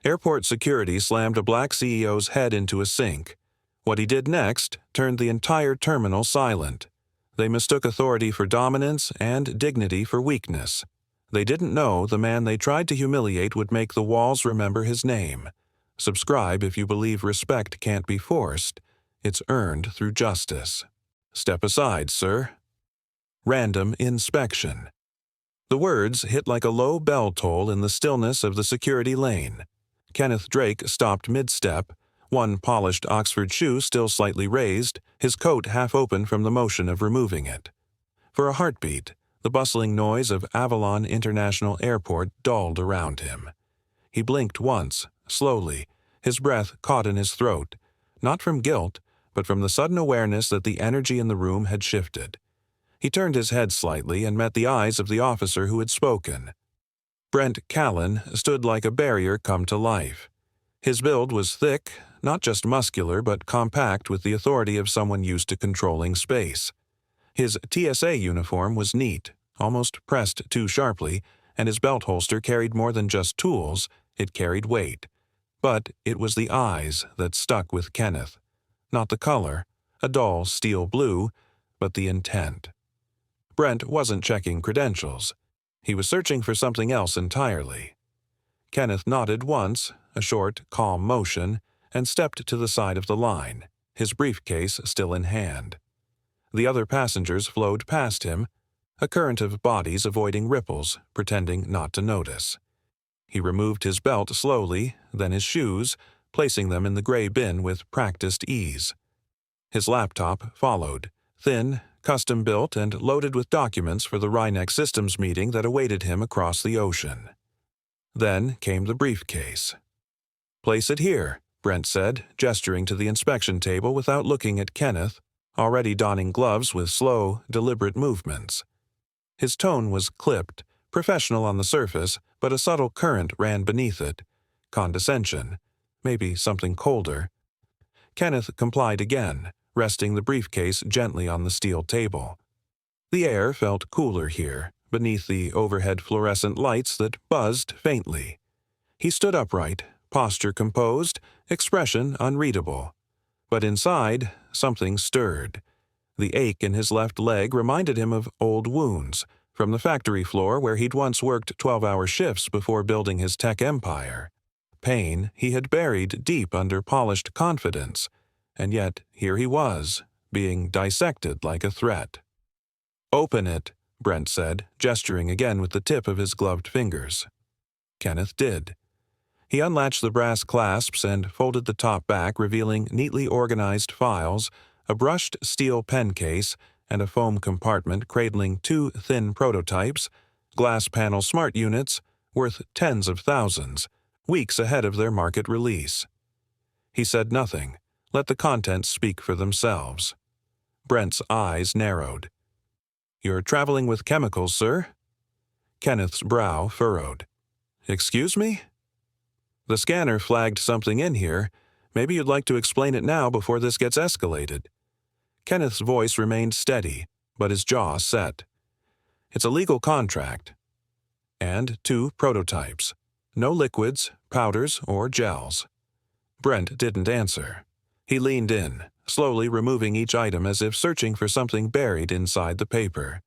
Airport security slammed a black CEO's head into a sink. What he did next turned the entire terminal silent. They mistook authority for dominance and dignity for weakness. They didn't know the man they tried to humiliate would make the walls remember his name. Subscribe if you believe respect can't be forced. It's earned through justice. Step aside, sir. Random inspection. The words hit like a low bell toll in the stillness of the security lane. Kenneth Drake stopped mid-step, one polished Oxford shoe still slightly raised, his coat half open from the motion of removing it. For a heartbeat, the bustling noise of Avalon International Airport dulled around him. He blinked once, slowly, his breath caught in his throat, not from guilt, but from the sudden awareness that the energy in the room had shifted. He turned his head slightly and met the eyes of the officer who had spoken. Brent Callan stood like a barrier come to life. His build was thick, not just muscular but compact with the authority of someone used to controlling space. His TSA uniform was neat, almost pressed too sharply, and his belt holster carried more than just tools, it carried weight. But it was the eyes that stuck with Kenneth. Not the color, a dull steel blue, but the intent. Brent wasn't checking credentials. He was searching for something else entirely. Kenneth nodded once, a short, calm motion, and stepped to the side of the line, his briefcase still in hand. The other passengers flowed past him, a current of bodies avoiding ripples, pretending not to notice. He removed his belt slowly, then his shoes, placing them in the gray bin with practiced ease. His laptop followed, thin, custom-built and loaded with documents for the Rhinex Systems meeting that awaited him across the ocean. Then came the briefcase. "Place it here," Brent said, gesturing to the inspection table without looking at Kenneth, already donning gloves with slow, deliberate movements. His tone was clipped, professional on the surface, but a subtle current ran beneath it. Condescension, maybe something colder. Kenneth complied again, resting the briefcase gently on the steel table. The air felt cooler here, beneath the overhead fluorescent lights that buzzed faintly. He stood upright, posture composed, expression unreadable. But inside, something stirred. The ache in his left leg reminded him of old wounds, from the factory floor where he'd once worked 12-hour shifts before building his tech empire. Pain he had buried deep under polished confidence, and yet here he was, being dissected like a threat. "Open it," Brent said, gesturing again with the tip of his gloved fingers. Kenneth did. He unlatched the brass clasps and folded the top back, revealing neatly organized files, a brushed steel pen case, and a foam compartment cradling two thin prototypes, glass panel smart units, worth tens of thousands, weeks ahead of their market release. He said nothing. Let the contents speak for themselves. Brent's eyes narrowed. "You're traveling with chemicals, sir?" Kenneth's brow furrowed. "Excuse me?" "The scanner flagged something in here. Maybe you'd like to explain it now before this gets escalated." Kenneth's voice remained steady, but his jaw set. "It's a legal contract." And two prototypes. No liquids, powders, or gels. Brent didn't answer. He leaned in, slowly removing each item as if searching for something buried inside the paper.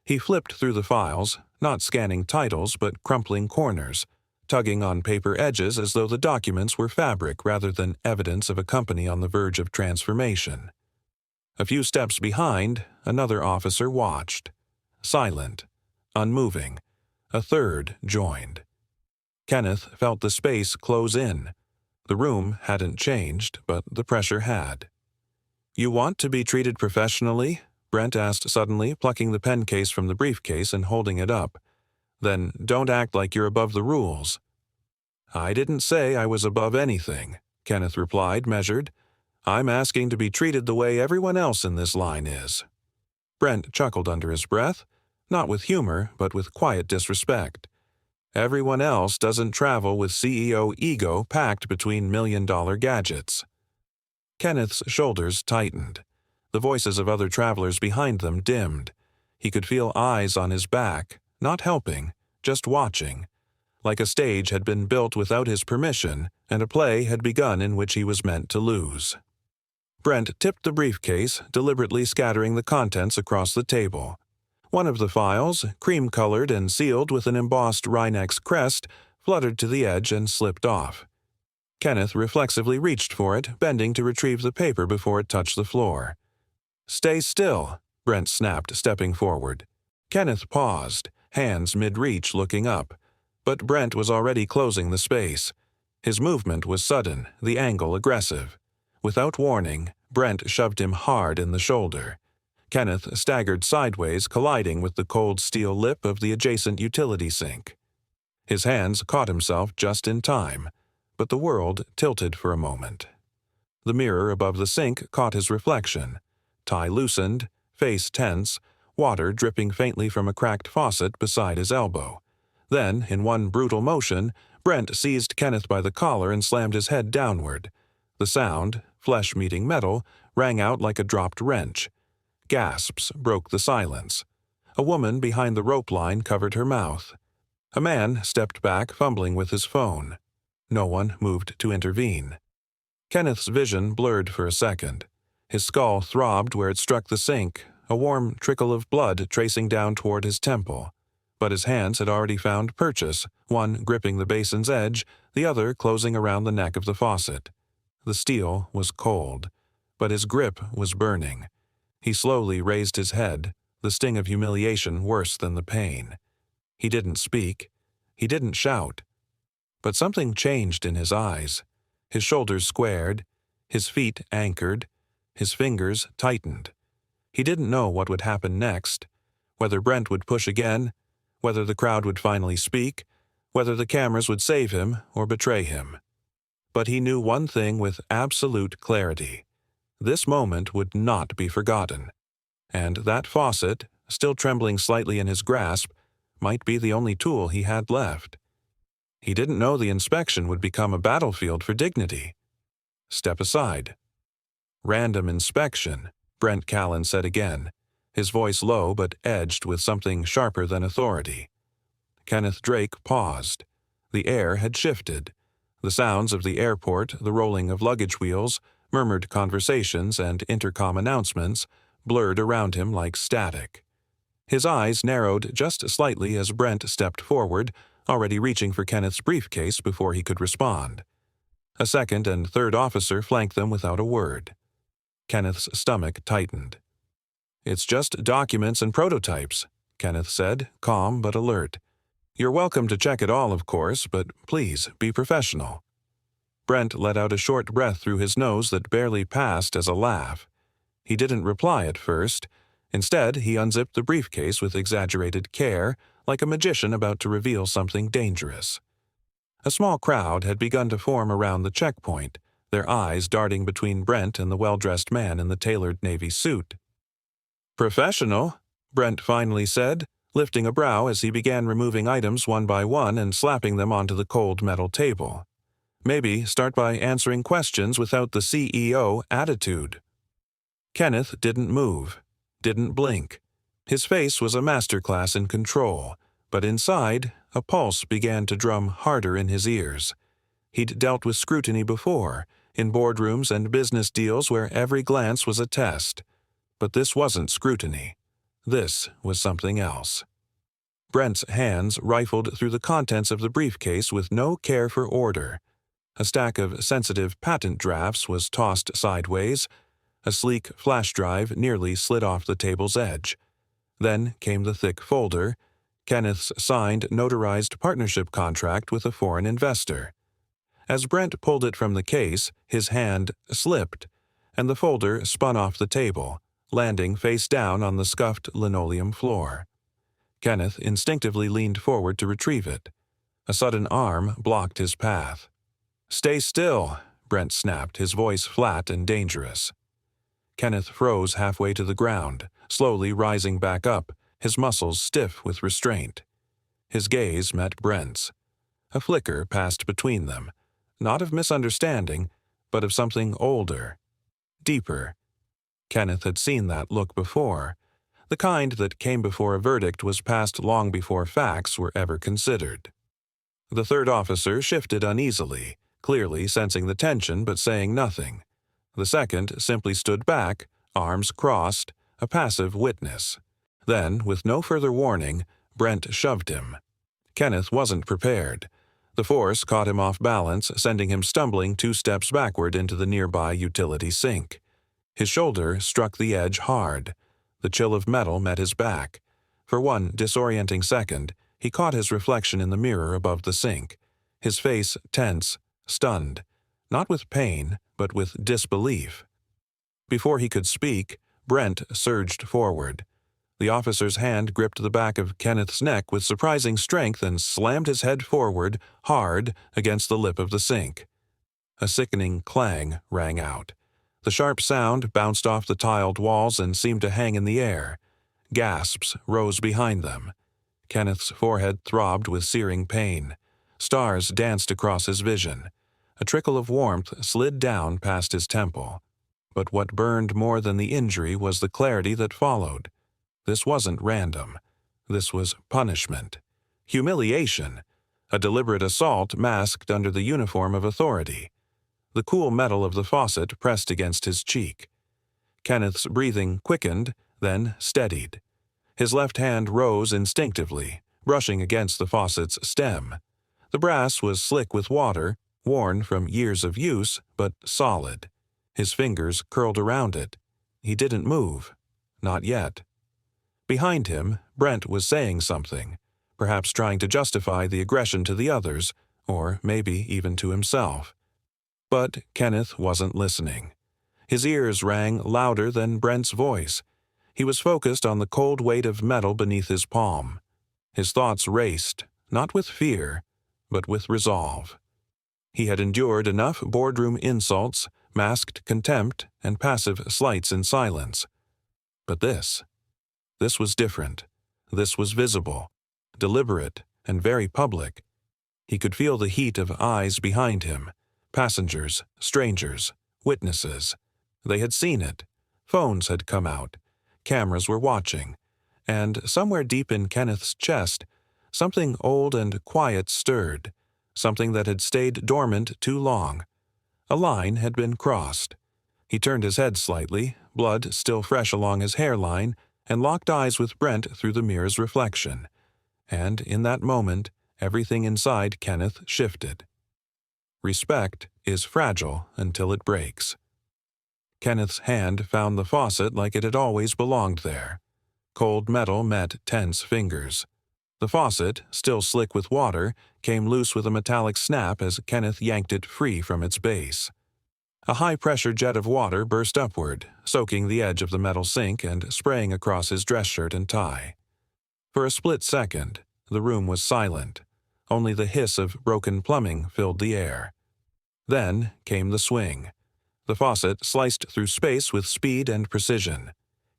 He flipped through the files, not scanning titles but crumpling corners, tugging on paper edges as though the documents were fabric rather than evidence of a company on the verge of transformation. A few steps behind, another officer watched. Silent, unmoving. A third joined. Kenneth felt the space close in. The room hadn't changed, but the pressure had. "You want to be treated professionally?" Brent asked suddenly, plucking the pen case from the briefcase and holding it up. "Then don't act like you're above the rules." "I didn't say I was above anything," Kenneth replied, measured. "I'm asking to be treated the way everyone else in this line is." Brent chuckled under his breath, not with humor, but with quiet disrespect. Everyone else doesn't travel with CEO ego packed between million-dollar gadgets. Kenneth's shoulders tightened. The voices of other travelers behind them dimmed. He could feel eyes on his back, not helping, just watching. like a stage had been built without his permission and a play had begun in which he was meant to lose. Brent tipped the briefcase, deliberately scattering the contents across the table. One of the files, cream-colored and sealed with an embossed Rhinex crest, fluttered to the edge and slipped off. Kenneth reflexively reached for it, bending to retrieve the paper before it touched the floor. "Stay still," Brent snapped, stepping forward. Kenneth paused, hands mid-reach, looking up. But Brent was already closing the space. His movement was sudden, the angle aggressive. Without warning, Brent shoved him hard in the shoulder. Kenneth staggered sideways, colliding with the cold steel lip of the adjacent utility sink. His hands caught himself just in time, but the world tilted for a moment. The mirror above the sink caught his reflection. Tie loosened, face tense, water dripping faintly from a cracked faucet beside his elbow. Then, in one brutal motion, Brent seized Kenneth by the collar and slammed his head downward. The sound, flesh meeting metal, rang out like a dropped wrench. Gasps broke the silence. A woman behind the rope line covered her mouth. A man stepped back, fumbling with his phone. No one moved to intervene. Kenneth's vision blurred for a second. His skull throbbed where it struck the sink, a warm trickle of blood tracing down toward his temple. But his hands had already found purchase, one gripping the basin's edge, the other closing around the neck of the faucet. The steel was cold, but his grip was burning. He slowly raised his head, the sting of humiliation worse than the pain. He didn't speak. He didn't shout. But something changed in his eyes. His shoulders squared, his feet anchored, his fingers tightened. He didn't know what would happen next, whether Brent would push again, whether the crowd would finally speak, whether the cameras would save him or betray him. But he knew one thing with absolute clarity. This moment would not be forgotten. And that faucet, still trembling slightly in his grasp, might be the only tool he had left. He didn't know the inspection would become a battlefield for dignity. "Step aside." "Random inspection," Brent Callan said again, his voice low but edged with something sharper than authority. Kenneth Drake paused. The air had shifted. The sounds of the airport, the rolling of luggage wheels, murmured conversations and intercom announcements blurred around him like static. His eyes narrowed just slightly as Brent stepped forward, already reaching for Kenneth's briefcase before he could respond. A second and third officer flanked them without a word. Kenneth's stomach tightened. "It's just documents and prototypes," Kenneth said, calm but alert. "You're welcome to check it all, of course, but please be professional." Brent let out a short breath through his nose that barely passed as a laugh. He didn't reply at first. Instead, he unzipped the briefcase with exaggerated care, like a magician about to reveal something dangerous. A small crowd had begun to form around the checkpoint, their eyes darting between Brent and the well-dressed man in the tailored navy suit. "Professional," Brent finally said, lifting a brow as he began removing items one by one and slapping them onto the cold metal table. "Maybe start by answering questions without the CEO attitude." Kenneth didn't move, didn't blink. His face was a masterclass in control, but inside, a pulse began to drum harder in his ears. He'd dealt with scrutiny before, in boardrooms and business deals where every glance was a test. But this wasn't scrutiny. This was something else. Brent's hands rifled through the contents of the briefcase with no care for order. A stack of sensitive patent drafts was tossed sideways. A sleek flash drive nearly slid off the table's edge. Then came the thick folder, Kenneth's signed, notarized partnership contract with a foreign investor. As Brent pulled it from the case, his hand slipped, and the folder spun off the table, landing face down on the scuffed linoleum floor. Kenneth instinctively leaned forward to retrieve it. A sudden arm blocked his path. "Stay still," Brent snapped, his voice flat and dangerous. Kenneth froze halfway to the ground, slowly rising back up, his muscles stiff with restraint. His gaze met Brent's. A flicker passed between them, not of misunderstanding, but of something older, deeper. Kenneth had seen that look before, the kind that came before a verdict was passed long before facts were ever considered. The third officer shifted uneasily, clearly sensing the tension but saying nothing. The second simply stood back, arms crossed, a passive witness. Then, with no further warning, Brent shoved him. Kenneth wasn't prepared. The force caught him off balance, sending him stumbling 2 steps backward into the nearby utility sink. His shoulder struck the edge hard. The chill of metal met his back. For one disorienting second, he caught his reflection in the mirror above the sink, his face tense, stunned, not with pain, but with disbelief. Before he could speak, Brent surged forward. The officer's hand gripped the back of Kenneth's neck with surprising strength and slammed his head forward, hard, against the lip of the sink. A sickening clang rang out. The sharp sound bounced off the tiled walls and seemed to hang in the air. Gasps rose behind them. Kenneth's forehead throbbed with searing pain. Stars danced across his vision. A trickle of warmth slid down past his temple. But what burned more than the injury was the clarity that followed. This wasn't random. This was punishment. Humiliation. A deliberate assault masked under the uniform of authority. The cool metal of the faucet pressed against his cheek. Kenneth's breathing quickened, then steadied. His left hand rose instinctively, brushing against the faucet's stem. The brass was slick with water, worn from years of use, but solid. His fingers curled around it. He didn't move. Not yet. Behind him, Brent was saying something, perhaps trying to justify the aggression to the others, or maybe even to himself. But Kenneth wasn't listening. His ears rang louder than Brent's voice. He was focused on the cold weight of metal beneath his palm. His thoughts raced, not with fear, but with resolve. He had endured enough boardroom insults, masked contempt, and passive slights in silence. But this was different. This was visible, deliberate, and very public. He could feel the heat of eyes behind him. Passengers, strangers, witnesses. They had seen it. Phones had come out. Cameras were watching. And somewhere deep in Kenneth's chest, something old and quiet stirred, something that had stayed dormant too long. A line had been crossed. He turned his head slightly, blood still fresh along his hairline, and locked eyes with Brent through the mirror's reflection. And in that moment, everything inside Kenneth shifted. Respect is fragile until it breaks. Kenneth's hand found the faucet like it had always belonged there. Cold metal met tense fingers. The faucet, still slick with water, came loose with a metallic snap as Kenneth yanked it free from its base. A high-pressure jet of water burst upward, soaking the edge of the metal sink and spraying across his dress shirt and tie. For a split second, the room was silent. Only the hiss of broken plumbing filled the air. Then came the swing. The faucet sliced through space with speed and precision.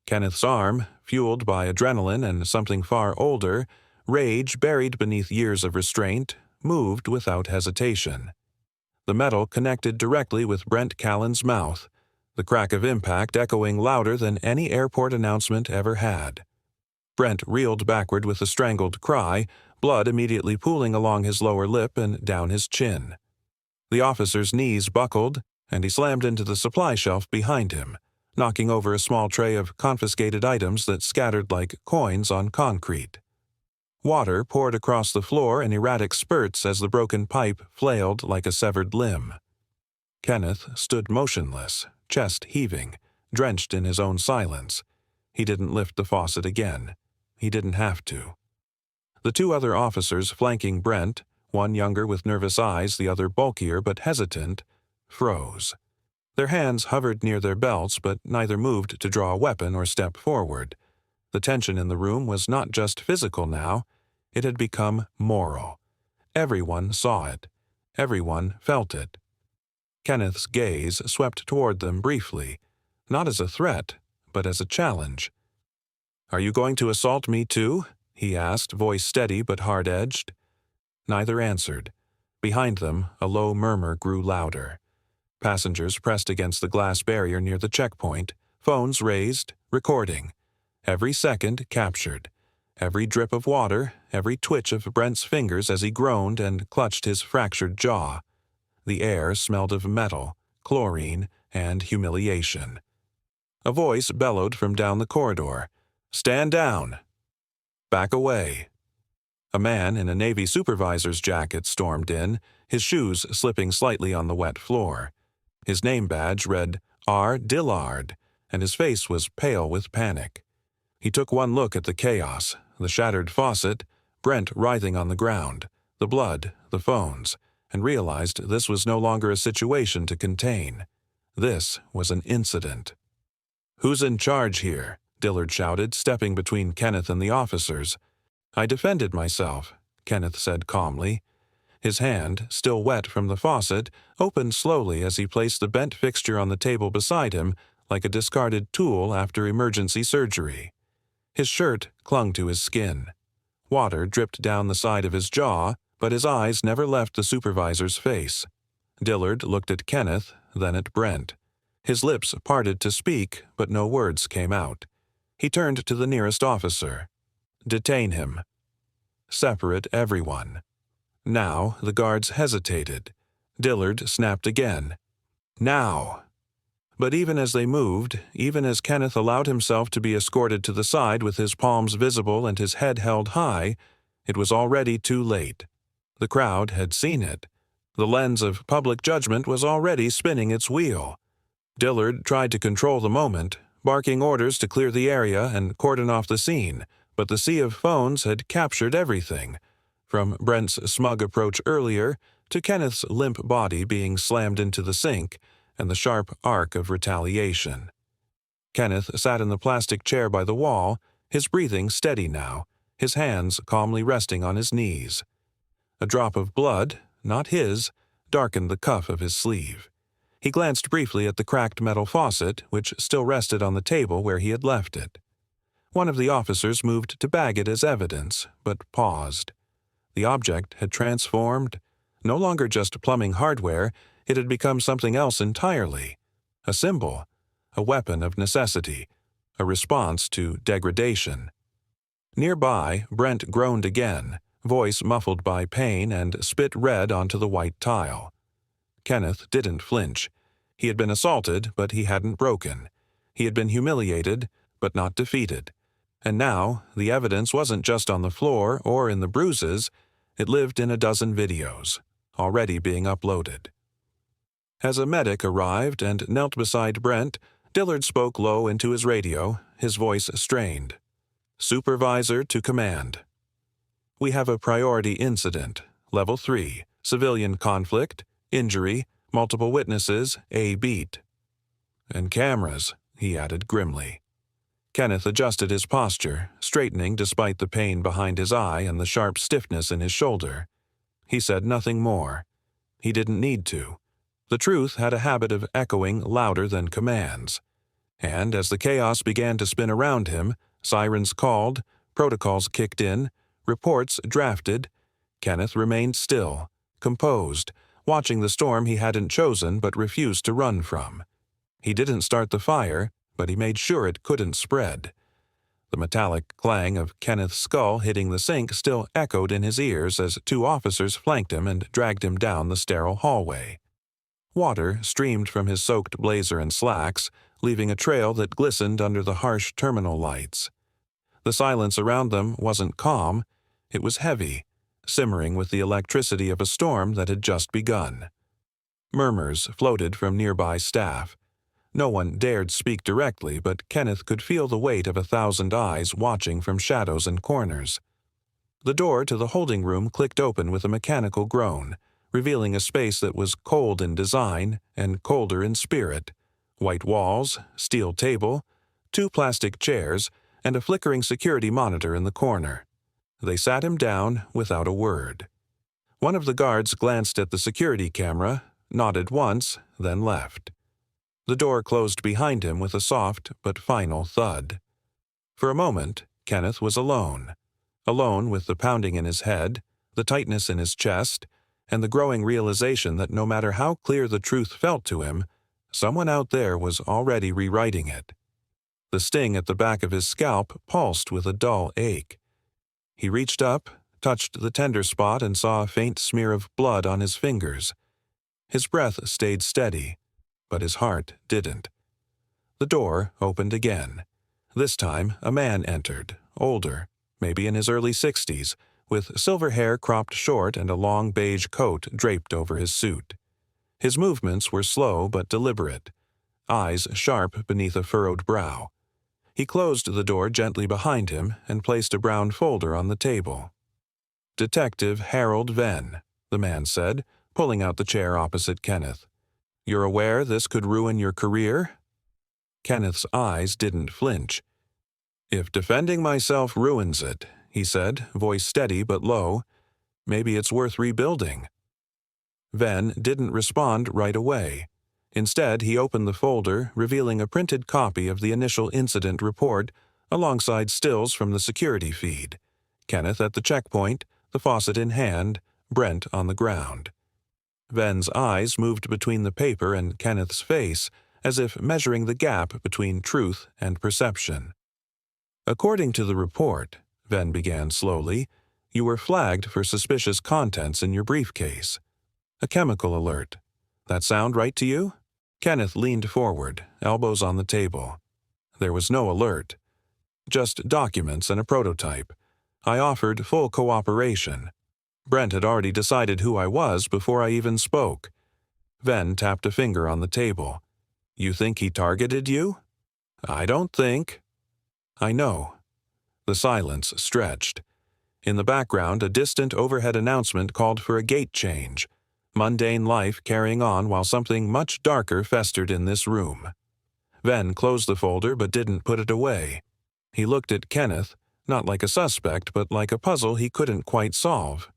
Kenneth's arm, fueled by adrenaline and something far older, rage buried beneath years of restraint, moved without hesitation. The metal connected directly with Brent Callan's mouth, the crack of impact echoing louder than any airport announcement ever had. Brent reeled backward with a strangled cry, blood immediately pooling along his lower lip and down his chin. The officer's knees buckled, and he slammed into the supply shelf behind him, knocking over a small tray of confiscated items that scattered like coins on concrete. Water poured across the floor in erratic spurts as the broken pipe flailed like a severed limb. Kenneth stood motionless, chest heaving, drenched in his own silence. He didn't lift the faucet again. He didn't have to. The 2 other officers flanking Brent, one younger with nervous eyes, the other bulkier but hesitant, froze. Their hands hovered near their belts, but neither moved to draw a weapon or step forward. The tension in the room was not just physical now. It had become moral. Everyone saw it. Everyone felt it. Kenneth's gaze swept toward them briefly, not as a threat, but as a challenge. "Are you going to assault me too?" he asked, voice steady but hard-edged. Neither answered. Behind them, a low murmur grew louder. Passengers pressed against the glass barrier near the checkpoint, phones raised, recording. Every second captured. Every drip of water, every twitch of Brent's fingers as he groaned and clutched his fractured jaw. The air smelled of metal, chlorine, and humiliation. A voice bellowed from down the corridor. "Stand down!" "Back away!" A man in a Navy supervisor's jacket stormed in, his shoes slipping slightly on the wet floor. His name badge read R. Dillard, and his face was pale with panic. He took one look at the chaos, the shattered faucet, Brent writhing on the ground, the blood, the phones, and realized this was no longer a situation to contain. This was an incident. "Who's in charge here?" Dillard shouted, stepping between Kenneth and the officers. "I defended myself," Kenneth said calmly. His hand, still wet from the faucet, opened slowly as he placed the bent fixture on the table beside him like a discarded tool after emergency surgery. His shirt clung to his skin. Water dripped down the side of his jaw, but his eyes never left the supervisor's face. Dillard looked at Kenneth, then at Brent. His lips parted to speak, but no words came out. He turned to the nearest officer. "Detain him." "Separate everyone." Now the guards hesitated. Dillard snapped again. "Now!" But even as they moved, even as Kenneth allowed himself to be escorted to the side with his palms visible and his head held high, it was already too late. The crowd had seen it. The lens of public judgment was already spinning its wheel. Dillard tried to control the moment, barking orders to clear the area and cordon off the scene, but the sea of phones had captured everything, from Brent's smug approach earlier to Kenneth's limp body being slammed into the sink, and the sharp arc of retaliation. Kenneth sat in the plastic chair by the wall, his breathing steady now, his hands calmly resting on his knees. A drop of blood, not his, darkened the cuff of his sleeve. He glanced briefly at the cracked metal faucet, which still rested on the table where he had left it. One of the officers moved to bag it as evidence, but paused. The object had transformed. No longer just plumbing hardware, it had become something else entirely. A symbol, a weapon of necessity, a response to degradation. Nearby, Brent groaned again, voice muffled by pain, and spit red onto the white tile. Kenneth didn't flinch. He had been assaulted, but he hadn't broken. He had been humiliated, but not defeated. And now, the evidence wasn't just on the floor or in the bruises, it lived in a dozen videos, already being uploaded. As a medic arrived and knelt beside Brent, Dillard spoke low into his radio, his voice strained. "Supervisor to command. We have a priority incident, Level 3, civilian conflict, injury, multiple witnesses, A beat." "And cameras," he added grimly. Kenneth adjusted his posture, straightening despite the pain behind his eye and the sharp stiffness in his shoulder. He said nothing more. He didn't need to. The truth had a habit of echoing louder than commands. And as the chaos began to spin around him, sirens called, protocols kicked in, reports drafted, Kenneth remained still, composed, watching the storm he hadn't chosen but refused to run from. He didn't start the fire, but he made sure it couldn't spread. The metallic clang of Kenneth's skull hitting the sink still echoed in his ears as two officers flanked him and dragged him down the sterile hallway. Water streamed from his soaked blazer and slacks, leaving a trail that glistened under the harsh terminal lights. The silence around them wasn't calm, it was heavy, simmering with the electricity of a storm that had just begun. Murmurs floated from nearby staff. No one dared speak directly, but Kenneth could feel the weight of 1,000 eyes watching from shadows and corners. The door to the holding room clicked open with a mechanical groan, revealing a space that was cold in design and colder in spirit. White walls, steel table, 2 plastic chairs, and a flickering security monitor in the corner. They sat him down without a word. One of the guards glanced at the security camera, nodded once, then left. The door closed behind him with a soft but final thud. For a moment, Kenneth was alone. Alone with the pounding in his head, the tightness in his chest, and the growing realization that no matter how clear the truth felt to him, someone out there was already rewriting it. The sting at the back of his scalp pulsed with a dull ache. He reached up, touched the tender spot, and saw a faint smear of blood on his fingers. His breath stayed steady, but his heart didn't. The door opened again. This time, a man entered, older, maybe in his early 60s, with silver hair cropped short and a long beige coat draped over his suit. His movements were slow but deliberate, eyes sharp beneath a furrowed brow. He closed the door gently behind him and placed a brown folder on the table. "Detective Harold Venn," the man said, pulling out the chair opposite Kenneth. "You're aware this could ruin your career?" Kenneth's eyes didn't flinch. "If defending myself ruins it," he said, voice steady but low, "maybe it's worth rebuilding." Venn didn't respond right away. Instead, he opened the folder, revealing a printed copy of the initial incident report alongside stills from the security feed. Kenneth at the checkpoint, the faucet in hand, Brent on the ground. Venn's eyes moved between the paper and Kenneth's face, as if measuring the gap between truth and perception. "According to the report," Venn began slowly, "you were flagged for suspicious contents in your briefcase. A chemical alert. That sound right to you?" Kenneth leaned forward, elbows on the table. "There was no alert. Just documents and a prototype. I offered full cooperation. Brent had already decided who I was before I even spoke." Venn tapped a finger on the table. "You think he targeted you?" "I don't think." "I know." The silence stretched. In the background, a distant overhead announcement called for a gate change. Mundane life carrying on while something much darker festered in this room. Venn closed the folder but didn't put it away. He looked at Kenneth, not like a suspect but like a puzzle he couldn't quite solve.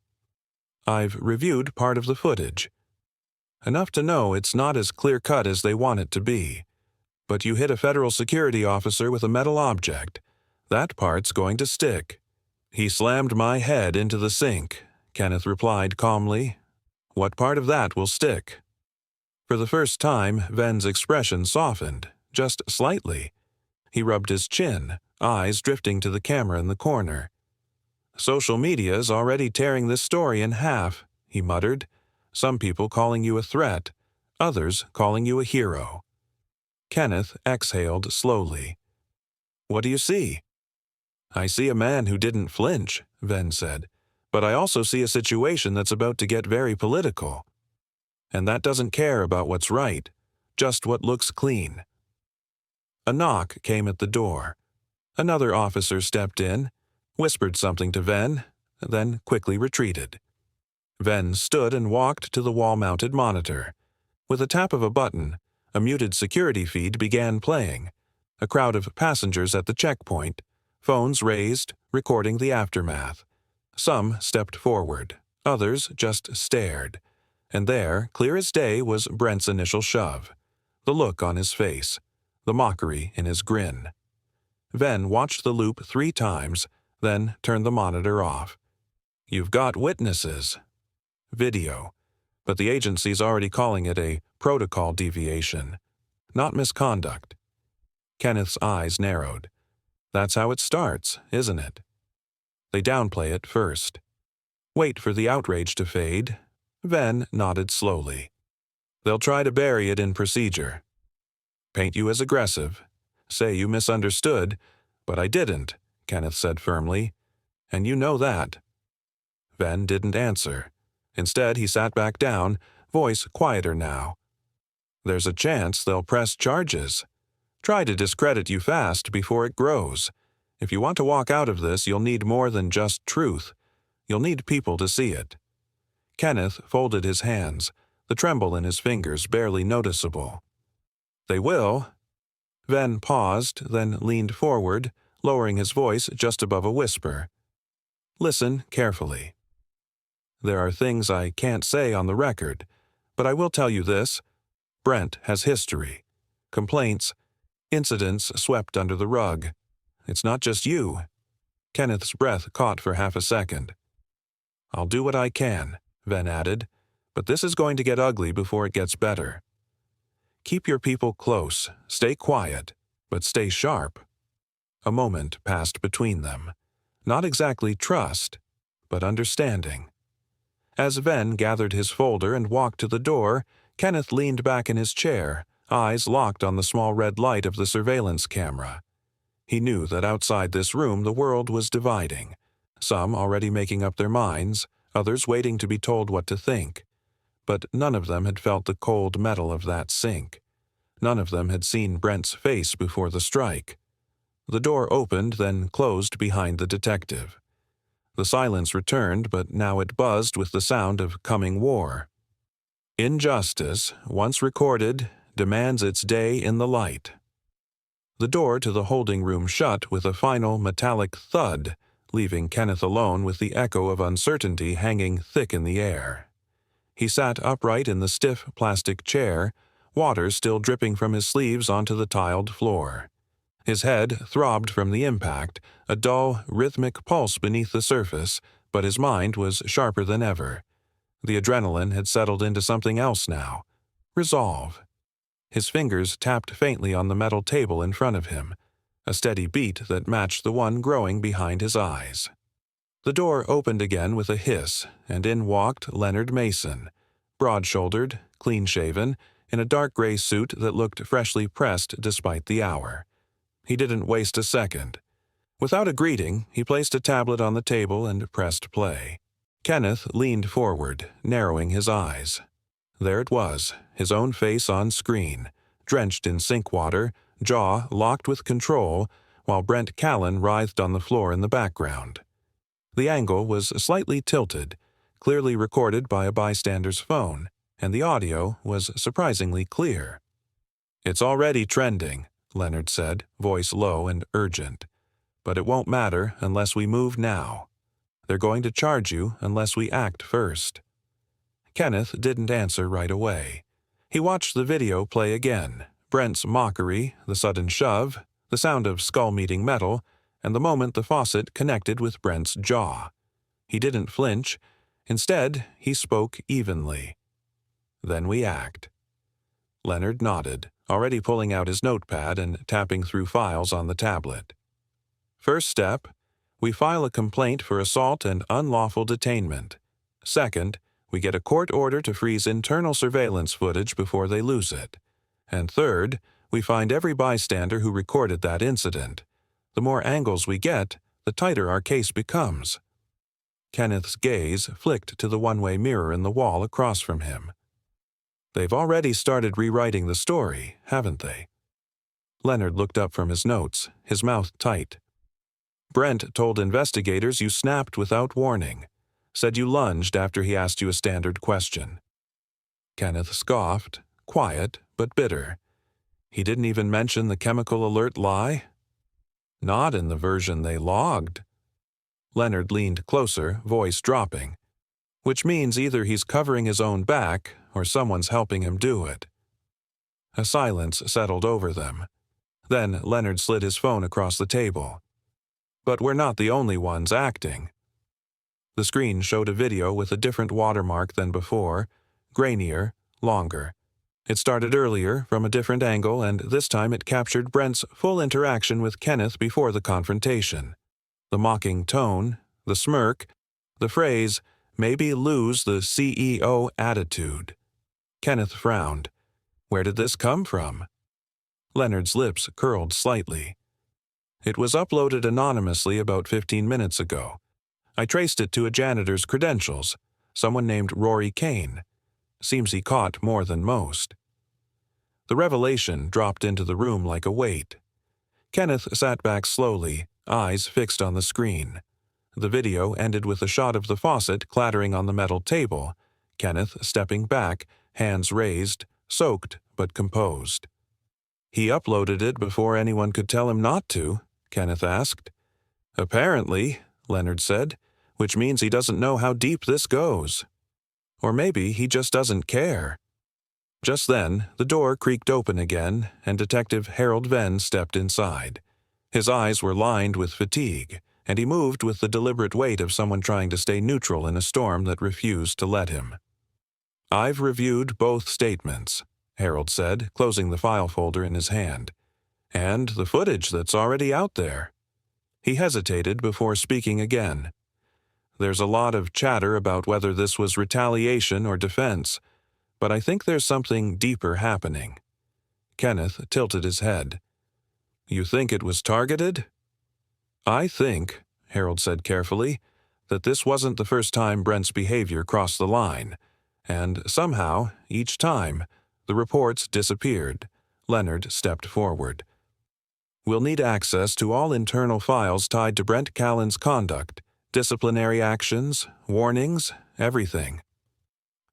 "I've reviewed part of the footage. Enough to know it's not as clear-cut as they want it to be. But you hit a federal security officer with a metal object. That part's going to stick." "He slammed my head into the sink," Kenneth replied calmly. "What part of that will stick?" For the first time, Venn's expression softened, just slightly. He rubbed his chin, eyes drifting to the camera in the corner. "Social media's already tearing this story in half," he muttered. "Some people calling you a threat, others calling you a hero." Kenneth exhaled slowly. "What do you see?" "I see a man who didn't flinch," Venn said. "But I also see a situation that's about to get very political. And that doesn't care about what's right, just what looks clean." A knock came at the door. Another officer stepped in, whispered something to Venn, then quickly retreated. Venn stood and walked to the wall-mounted monitor. With a tap of a button, a muted security feed began playing. A crowd of passengers at the checkpoint, phones raised, recording the aftermath. Some stepped forward, others just stared. And there, clear as day, was Brent's initial shove. The look on his face, the mockery in his grin. Venn watched the loop 3 times, then turned the monitor off. "You've got witnesses." Video. But the agency's already calling it a protocol deviation, not misconduct. Kenneth's eyes narrowed. That's how it starts, isn't it? They downplay it first. Wait for the outrage to fade. Venn nodded slowly. They'll try to bury it in procedure. Paint you as aggressive. Say you misunderstood, but I didn't, Kenneth said firmly. And you know that. Venn didn't answer. Instead, he sat back down, voice quieter now. There's a chance they'll press charges. Try to discredit you fast before it grows. If you want to walk out of this, you'll need more than just truth. You'll need people to see it. Kenneth folded his hands, the tremble in his fingers barely noticeable. They will. Venn paused, then leaned forward, lowering his voice just above a whisper. Listen carefully. There are things I can't say on the record, but I will tell you this. Brent has history. Complaints, incidents swept under the rug. It's not just you. Kenneth's breath caught for half a second. I'll do what I can, Venn added, but this is going to get ugly before it gets better. Keep your people close, stay quiet, but stay sharp. A moment passed between them. Not exactly trust, but understanding. As Venn gathered his folder and walked to the door, Kenneth leaned back in his chair, eyes locked on the small red light of the surveillance camera. He knew that outside this room the world was dividing, some already making up their minds, others waiting to be told what to think. But none of them had felt the cold metal of that sink. None of them had seen Brent's face before the strike. The door opened, then closed behind the detective. The silence returned, but now it buzzed with the sound of coming war. Injustice, once recorded, demands its day in the light. The door to the holding room shut with a final metallic thud, leaving Kenneth alone with the echo of uncertainty hanging thick in the air. He sat upright in the stiff plastic chair, water still dripping from his sleeves onto the tiled floor. His head throbbed from the impact, a dull, rhythmic pulse beneath the surface, but his mind was sharper than ever. The adrenaline had settled into something else now. Resolve. His fingers tapped faintly on the metal table in front of him, a steady beat that matched the one growing behind his eyes. The door opened again with a hiss, and in walked Leonard Mason, broad-shouldered, clean-shaven, in a dark gray suit that looked freshly pressed despite the hour. He didn't waste a second. Without a greeting, he placed a tablet on the table and pressed play. Kenneth leaned forward, narrowing his eyes. There it was, his own face on screen, drenched in sink water, jaw locked with control, while Brent Callan writhed on the floor in the background. The angle was slightly tilted, clearly recorded by a bystander's phone, and the audio was surprisingly clear. "It's already trending," Leonard said, voice low and urgent. "But it won't matter unless we move now. They're going to charge you unless we act first." Kenneth didn't answer right away. He watched the video play again, Brent's mockery, the sudden shove, the sound of skull-meeting metal, and the moment the faucet connected with Brent's jaw. He didn't flinch. Instead, he spoke evenly. "Then we act." Leonard nodded, already pulling out his notepad and tapping through files on the tablet. "First step, we file a complaint for assault and unlawful detainment. Second, we get a court order to freeze internal surveillance footage before they lose it. And third, we find every bystander who recorded that incident. The more angles we get, the tighter our case becomes." Kenneth's gaze flicked to the one-way mirror in the wall across from him. "They've already started rewriting the story, haven't they?" Leonard looked up from his notes, his mouth tight. "Brent told investigators you snapped without warning. Said you lunged after he asked you a standard question." Kenneth scoffed, quiet but bitter. He didn't even mention the chemical alert lie? Not in the version they logged. Leonard leaned closer, voice dropping. Which means either he's covering his own back or someone's helping him do it. A silence settled over them. Then Leonard slid his phone across the table. "But we're not the only ones acting." The screen showed a video with a different watermark than before, grainier, longer. It started earlier, from a different angle, and this time it captured Brent's full interaction with Kenneth before the confrontation. The mocking tone, the smirk, the phrase, "maybe lose the CEO attitude." Kenneth frowned. Where did this come from? Leonard's lips curled slightly. "It was uploaded anonymously about 15 minutes ago. I traced it to a janitor's credentials, someone named Rory Kane. Seems he caught more than most." The revelation dropped into the room like a weight. Kenneth sat back slowly, eyes fixed on the screen. The video ended with a shot of the faucet clattering on the metal table, Kenneth stepping back, hands raised, soaked but composed. "He uploaded it before anyone could tell him not to?" Kenneth asked. "Apparently," Leonard said, "which means he doesn't know how deep this goes. Or maybe he just doesn't care." Just then, the door creaked open again, and Detective Harold Venn stepped inside. His eyes were lined with fatigue, and he moved with the deliberate weight of someone trying to stay neutral in a storm that refused to let him. "I've reviewed both statements," Harold said, closing the file folder in his hand. "And the footage that's already out there." He hesitated before speaking again. "There's a lot of chatter about whether this was retaliation or defense, but I think there's something deeper happening." Kenneth tilted his head. "You think it was targeted?" "I think," Harold said carefully, "that this wasn't the first time Brent's behavior crossed the line, and somehow, each time, the reports disappeared." Leonard stepped forward. "We'll need access to all internal files tied to Brent Callan's conduct, disciplinary actions, warnings, everything."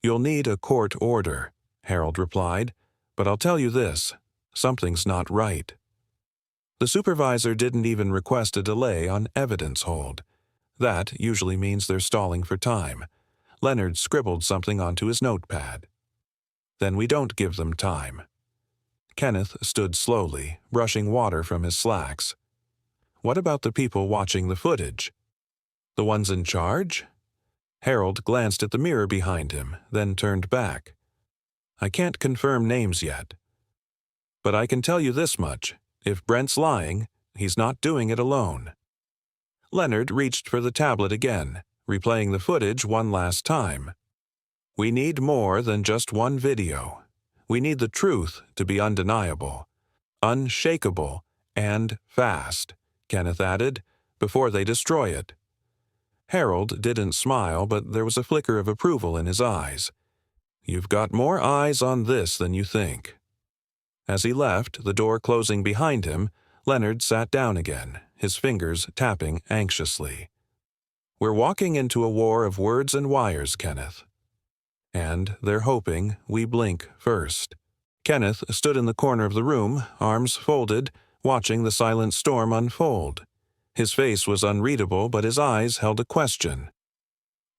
"You'll need a court order," Harold replied, "but I'll tell you this, something's not right." The supervisor didn't even request a delay on evidence hold. That usually means they're stalling for time. Leonard scribbled something onto his notepad. "Then we don't give them time." Kenneth stood slowly, brushing water from his slacks. "What about the people watching the footage? The ones in charge?" Harold glanced at the mirror behind him, then turned back. "I can't confirm names yet. But I can tell you this much. If Brent's lying, he's not doing it alone." Leonard reached for the tablet again, replaying the footage one last time. "We need more than just one video. We need the truth to be undeniable, unshakable, and fast," Kenneth added, "before they destroy it." Harold didn't smile, but there was a flicker of approval in his eyes. "You've got more eyes on this than you think." As he left, the door closing behind him, Leonard sat down again, his fingers tapping anxiously. "We're walking into a war of words and wires, Kenneth. And they're hoping we blink first." Kenneth stood in the corner of the room, arms folded, watching the silent storm unfold. His face was unreadable, but his eyes held a question.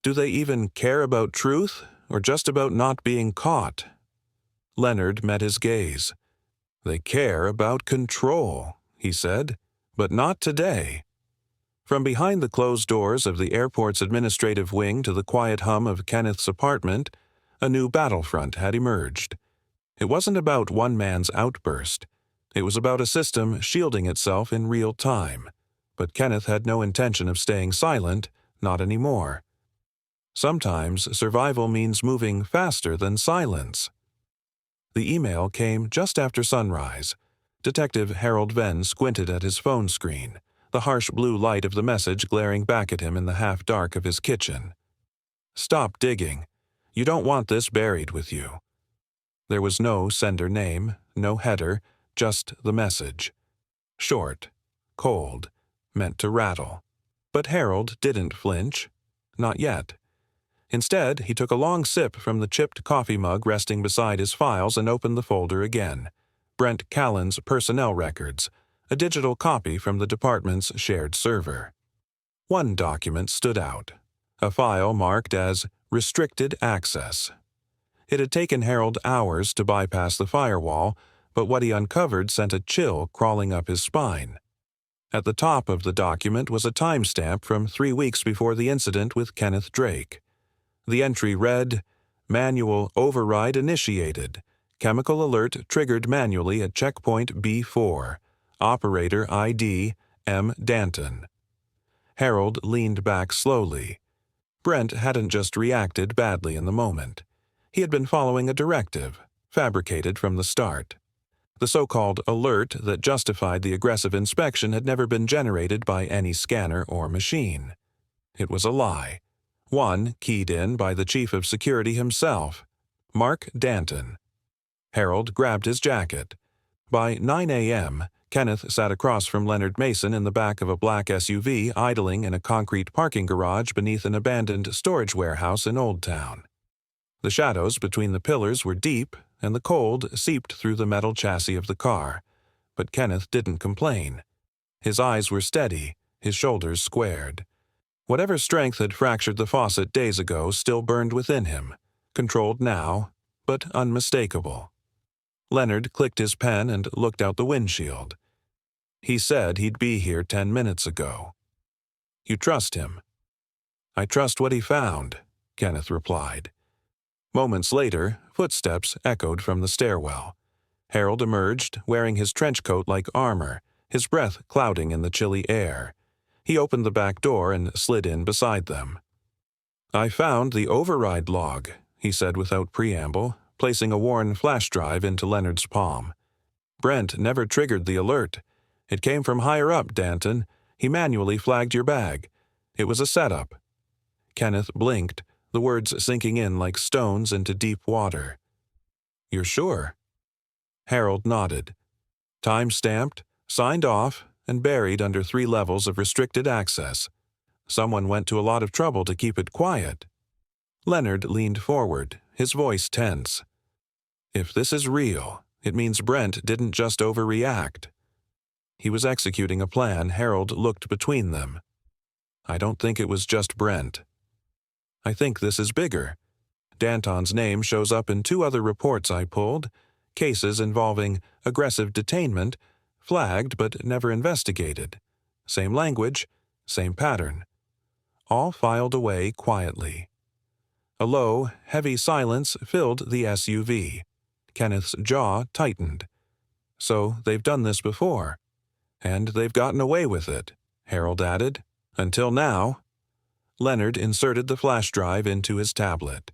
Do they even care about truth, or just about not being caught? Leonard met his gaze. "They care about control," he said, "but not today." From behind the closed doors of the airport's administrative wing to the quiet hum of Kenneth's apartment, a new battlefront had emerged. It wasn't about one man's outburst. It was about a system shielding itself in real time. But Kenneth had no intention of staying silent, not anymore. Sometimes survival means moving faster than silence. The email came just after sunrise. Detective Harold Venn squinted at his phone screen, the harsh blue light of the message glaring back at him in the half-dark of his kitchen. "Stop digging. You don't want this buried with you." There was no sender name, no header, just the message. Short, cold, meant to rattle. But Harold didn't flinch. Not yet. Instead, he took a long sip from the chipped coffee mug resting beside his files and opened the folder again. Brent Callan's personnel records, a digital copy from the department's shared server. One document stood out, a file marked as restricted access. It had taken Harold hours to bypass the firewall, but what he uncovered sent a chill crawling up his spine. At the top of the document was a timestamp from 3 weeks before the incident with Kenneth Drake. The entry read, "Manual override initiated. Chemical alert triggered manually at checkpoint B4. Operator ID M. Danton." Harold leaned back slowly. Brent hadn't just reacted badly in the moment. He had been following a directive, fabricated from the start. The so-called alert that justified the aggressive inspection had never been generated by any scanner or machine. It was a lie. One keyed in by the chief of security himself, Mark Danton. Harold grabbed his jacket. By 9 a.m., Kenneth sat across from Leonard Mason in the back of a black SUV idling in a concrete parking garage beneath an abandoned storage warehouse in Old Town. The shadows between the pillars were deep, and the cold seeped through the metal chassis of the car. But Kenneth didn't complain. His eyes were steady, his shoulders squared. Whatever strength had fractured the Faucet days ago still burned within him, controlled now, but unmistakable. Leonard clicked his pen and looked out the windshield. "He said he'd be here 10 minutes ago." "You trust him?" "I trust what he found," Kenneth replied. Moments later, footsteps echoed from the stairwell. Harold emerged, wearing his trench coat like armor, his breath clouding in the chilly air. He opened the back door and slid in beside them. "I found the override log," he said without preamble, placing a worn flash drive into Leonard's palm. "Brent never triggered the alert. It came from higher up, Danton. He manually flagged your bag. It was a setup." Kenneth blinked, the words sinking in like stones into deep water. "You're sure?" Harold nodded. "Time-stamped, signed off, and buried under 3 levels of restricted access. Someone went to a lot of trouble to keep it quiet." Leonard leaned forward, his voice tense. "If this is real, it means Brent didn't just overreact." He was executing a plan. Harold looked between them. "I don't think it was just Brent. I think this is bigger. Danton's name shows up in 2 other reports I pulled, cases involving aggressive detainment, flagged but never investigated. Same language, same pattern. All filed away quietly." A low, heavy silence filled the SUV. Kenneth's jaw tightened. "So they've done this before. And they've gotten away with it," Harold added. "Until now." Leonard inserted the flash drive into his tablet.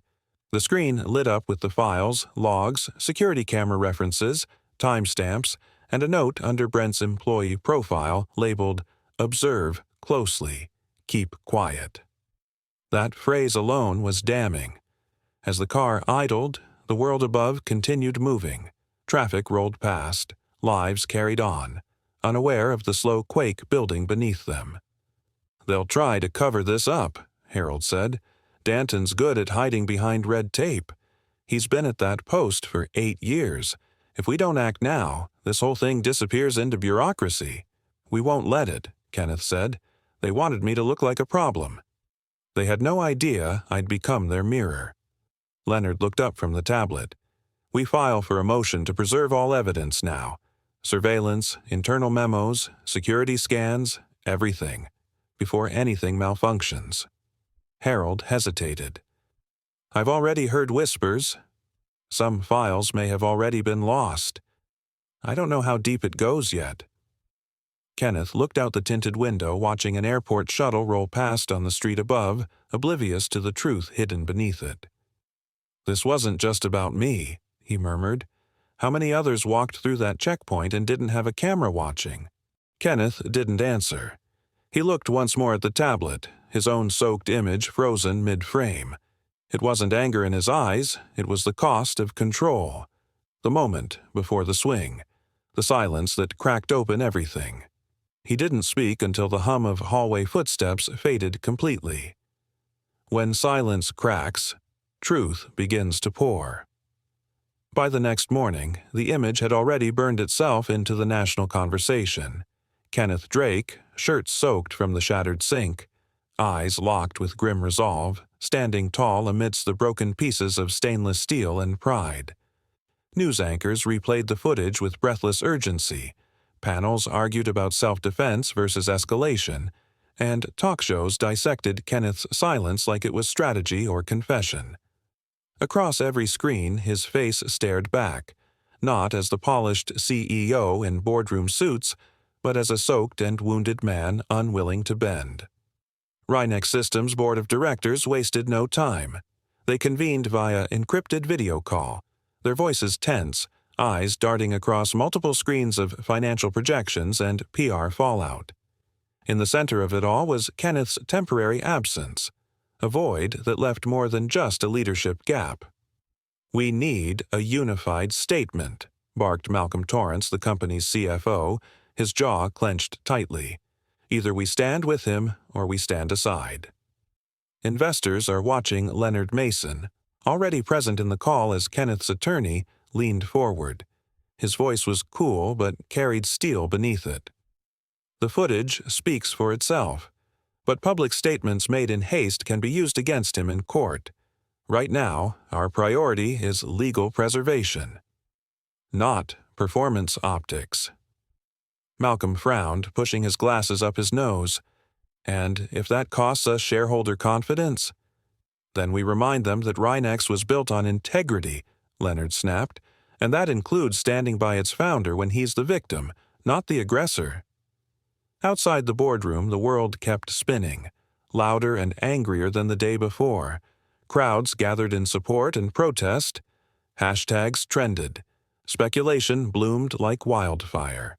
The screen lit up with the files, logs, security camera references, timestamps, and a note under Brent's employee profile labeled, "Observe closely. Keep quiet." That phrase alone was damning. As the car idled, the world above continued moving. Traffic rolled past, lives carried on, unaware of the slow quake building beneath them. "They'll try to cover this up," Harold said. "Danton's good at hiding behind red tape. He's been at that post for 8 years. If we don't act now, this whole thing disappears into bureaucracy." "We won't let it," Kenneth said. "They wanted me to look like a problem. They had no idea I'd become their mirror." Leonard looked up from the tablet. "We file for a motion to preserve all evidence now. Surveillance, internal memos, security scans, everything. Before anything malfunctions." Harold hesitated. "I've already heard whispers. Some files may have already been lost. I don't know how deep it goes yet." Kenneth looked out the tinted window, watching an airport shuttle roll past on the street above, oblivious to the truth hidden beneath it. "This wasn't just about me," he murmured. "How many others walked through that checkpoint and didn't have a camera watching?" Kenneth didn't answer. He looked once more at the tablet, his own soaked image frozen mid-frame. It wasn't anger in his eyes, it was the cost of control. The moment before the swing. The silence that cracked open everything. He didn't speak until the hum of hallway footsteps faded completely. When silence cracks, truth begins to pour. By the next morning, the image had already burned itself into the national conversation. Kenneth Drake, shirt soaked from the shattered sink, eyes locked with grim resolve, standing tall amidst the broken pieces of stainless steel and pride. News anchors replayed the footage with breathless urgency. Panels argued about self-defense versus escalation, and talk shows dissected Kenneth's silence like it was strategy or confession. Across every screen, his face stared back, not as the polished CEO in boardroom suits, but as a soaked and wounded man unwilling to bend. Rynex Systems' board of directors wasted no time. They convened via encrypted video call, their voices tense, eyes darting across multiple screens of financial projections and PR fallout. In the center of it all was Kenneth's temporary absence, a void that left more than just a leadership gap. "We need a unified statement," barked Malcolm Torrance, the company's CFO, his jaw clenched tightly. "Either we stand with him or we stand aside." Investors are watching. Leonard Mason, already present in the call as Kenneth's attorney, leaned forward. His voice was cool but carried steel beneath it. "The footage speaks for itself, but public statements made in haste can be used against him in court. Right now, our priority is legal preservation, not performance optics." Malcolm frowned, pushing his glasses up his nose. "And if that costs us shareholder confidence?" "Then we remind them that Rynex was built on integrity," Leonard snapped, "and that includes standing by its founder when he's the victim, not the aggressor." Outside the boardroom, the world kept spinning, louder and angrier than the day before. Crowds gathered in support and protest. Hashtags trended. Speculation bloomed like wildfire.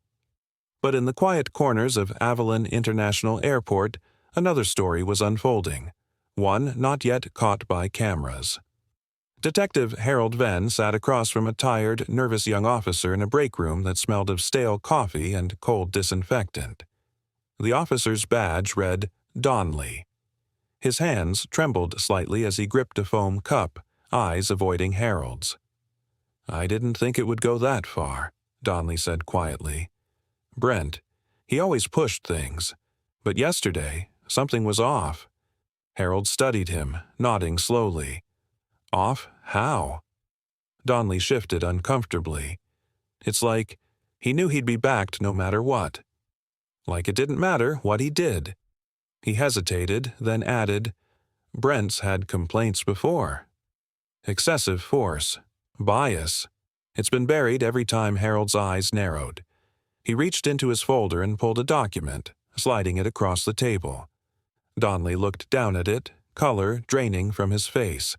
But in the quiet corners of Avalon International Airport, another story was unfolding, one not yet caught by cameras. Detective Harold Venn sat across from a tired, nervous young officer in a break room that smelled of stale coffee and cold disinfectant. The officer's badge read Donley. His hands trembled slightly as he gripped a foam cup, eyes avoiding Harold's. "I didn't think it would go that far," Donley said quietly. "Brent, he always pushed things. But yesterday, something was off." Harold studied him, nodding slowly. "Off? How?" Donley shifted uncomfortably. "It's like he knew he'd be backed no matter what. Like it didn't matter what he did." He hesitated, then added, "Brent's had complaints before. Excessive force. Bias. It's been buried every time." Harold's eyes narrowed. He reached into his folder and pulled a document, sliding it across the table. Donley looked down at it, color draining from his face.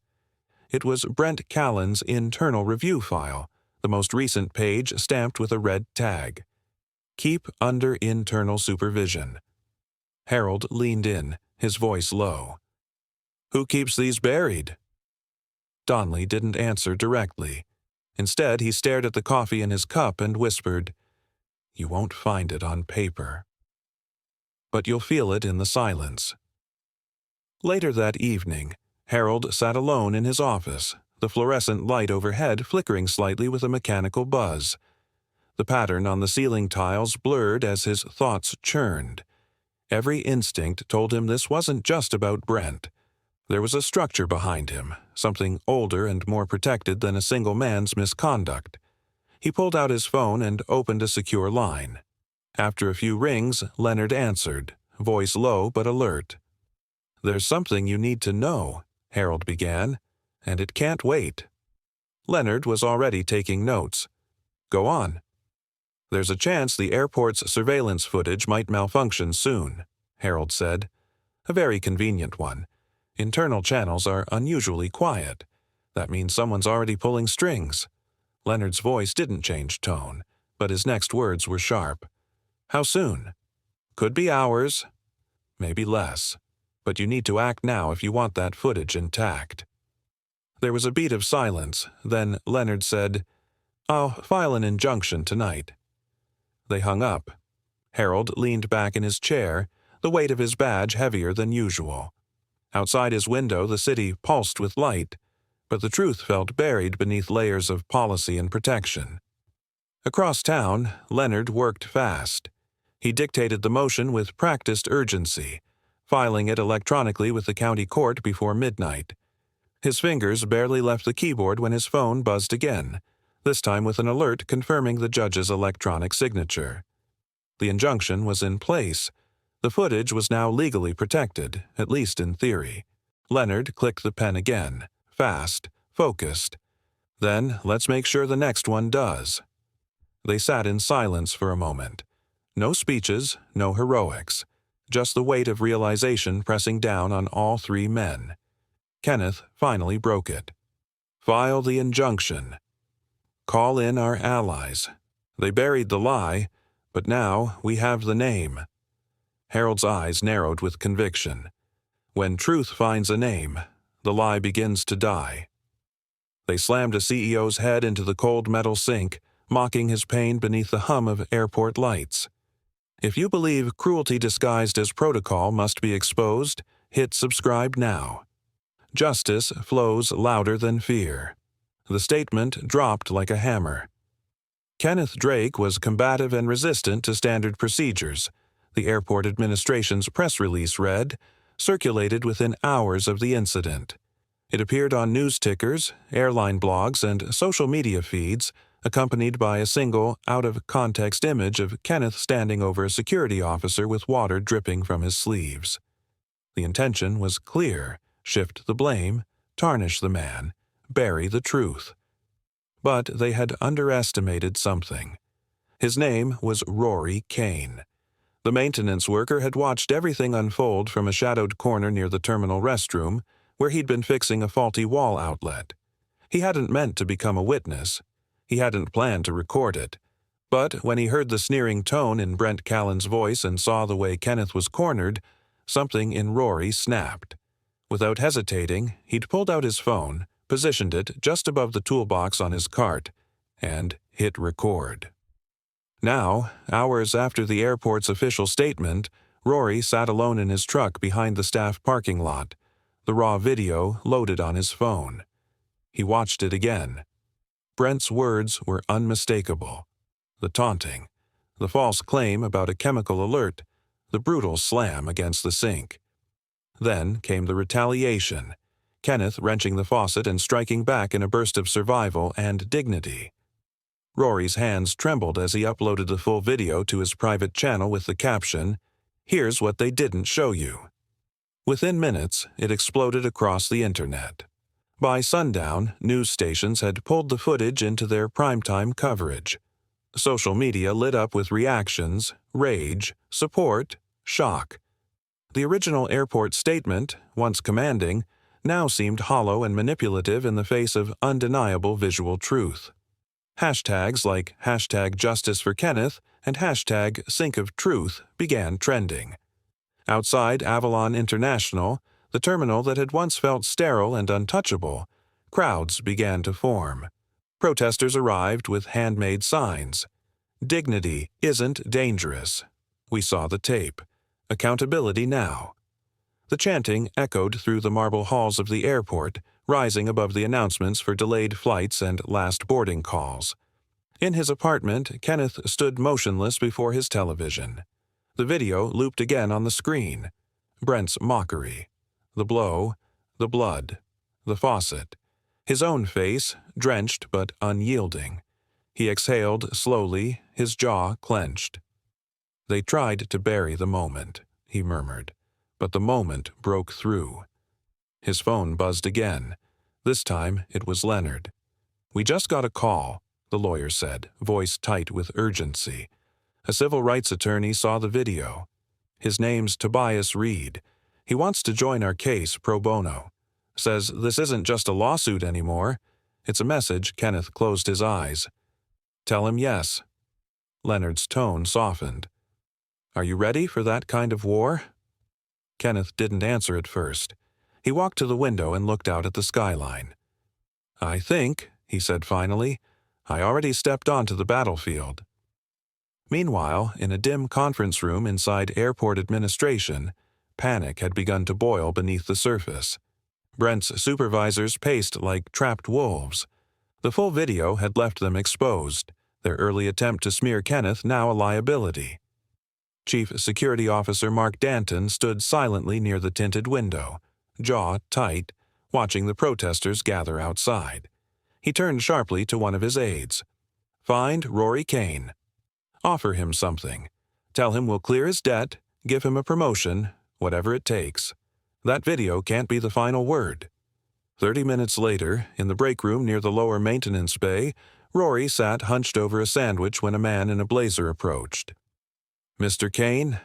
It was Brent Callan's internal review file, the most recent page stamped with a red tag. "Keep under internal supervision." Harold leaned in, his voice low. "Who keeps these buried?" Donley didn't answer directly. Instead, he stared at the coffee in his cup and whispered, "You won't find it on paper. But you'll feel it in the silence." Later that evening, Harold sat alone in his office, the fluorescent light overhead flickering slightly with a mechanical buzz. The pattern on the ceiling tiles blurred as his thoughts churned. Every instinct told him this wasn't just about Brent. There was a structure behind him, something older and more protected than a single man's misconduct. He pulled out his phone and opened a secure line. After a few rings, Leonard answered, voice low but alert. "There's something you need to know," Harold began, "and it can't wait." Leonard was already taking notes. "Go on." "There's a chance the airport's surveillance footage might malfunction soon," Harold said. "A very convenient one. Internal channels are unusually quiet. That means someone's already pulling strings." Leonard's voice didn't change tone, but his next words were sharp. "How soon?" "Could be hours. Maybe less. But you need to act now if you want that footage intact." There was a beat of silence, then Leonard said, "I'll file an injunction tonight." They hung up. Harold leaned back in his chair, the weight of his badge heavier than usual. Outside his window, the city pulsed with light, but the truth felt buried beneath layers of policy and protection. Across town, Leonard worked fast. He dictated the motion with practiced urgency, filing it electronically with the county court before midnight. His fingers barely left the keyboard when his phone buzzed again, this time with an alert confirming the judge's electronic signature. The injunction was in place. The footage was now legally protected, at least in theory. Leonard clicked the pen again, fast, focused. Then, let's make sure the next one does. They sat in silence for a moment. No speeches, no heroics. Just the weight of realization pressing down on all three men. Kenneth finally broke it. "File the injunction. Call in our allies. They buried the lie, but now we have the name." Harold's eyes narrowed with conviction. When truth finds a name, the lie begins to die. They slammed a CEO's head into the cold metal sink, mocking his pain beneath the hum of airport lights. If you believe cruelty disguised as protocol must be exposed, hit subscribe now. Justice flows louder than fear. The statement dropped like a hammer. Kenneth Drake was combative and resistant to standard procedures. The airport administration's press release read, circulated within hours of the incident. It appeared on news tickers, airline blogs, and social media feeds, accompanied by a single, out-of-context image of Kenneth standing over a security officer with water dripping from his sleeves. The intention was clear: shift the blame, tarnish the man, bury the truth. But they had underestimated something. His name was Rory Kane. The maintenance worker had watched everything unfold from a shadowed corner near the terminal restroom, where he'd been fixing a faulty wall outlet. He hadn't meant to become a witness. He hadn't planned to record it. But when he heard the sneering tone in Brent Callan's voice and saw the way Kenneth was cornered, something in Rory snapped. Without hesitating, he'd pulled out his phone, positioned it just above the toolbox on his cart, and hit record. Now, hours after the airport's official statement, Rory sat alone in his truck behind the staff parking lot, the raw video loaded on his phone. He watched it again. Brent's words were unmistakable. The taunting, the false claim about a chemical alert, the brutal slam against the sink. Then came the retaliation, Kenneth wrenching the faucet and striking back in a burst of survival and dignity. Rory's hands trembled as he uploaded the full video to his private channel with the caption, "Here's what they didn't show you." Within minutes, it exploded across the internet. By sundown, news stations had pulled the footage into their primetime coverage. Social media lit up with reactions, rage, support, shock. The original airport statement, once commanding, now seemed hollow and manipulative in the face of undeniable visual truth. Hashtags like #JusticeForKenneth and #SinkOfTruth began trending. Outside Avalon International, the terminal that had once felt sterile and untouchable, crowds began to form. Protesters arrived with handmade signs. "Dignity isn't dangerous." We saw the tape. "Accountability now." The chanting echoed through the marble halls of the airport, rising above the announcements for delayed flights and last boarding calls. In his apartment, Kenneth stood motionless before his television. The video looped again on the screen. Brent's mockery. The blow, the blood, the faucet. His own face, drenched but unyielding. He exhaled slowly, his jaw clenched. "They tried to bury the moment," he murmured, but the moment broke through. His phone buzzed again. This time it was Leonard. "We just got a call," the lawyer said, voice tight with urgency. A civil rights attorney saw the video. "His name's Tobias Reed. He wants to join our case pro bono. Says this isn't just a lawsuit anymore. It's a message." Kenneth closed his eyes. "Tell him yes." Leonard's tone softened. "Are you ready for that kind of war?" Kenneth didn't answer at first. He walked to the window and looked out at the skyline. "I think," he said finally, "I already stepped onto the battlefield." Meanwhile, in a dim conference room inside airport administration, panic had begun to boil beneath the surface. Brent's supervisors paced like trapped wolves. The full video had left them exposed, their early attempt to smear Kenneth now a liability. Chief Security Officer Mark Danton stood silently near the tinted window, jaw tight, watching the protesters gather outside. He turned sharply to one of his aides. "Find Rory Kane. Offer him something. Tell him we'll clear his debt, give him a promotion, whatever it takes. That video can't be the final word." 30 minutes later, in the break room near the lower maintenance bay, Rory sat hunched over a sandwich when a man in a blazer approached. "Mr. Kane?"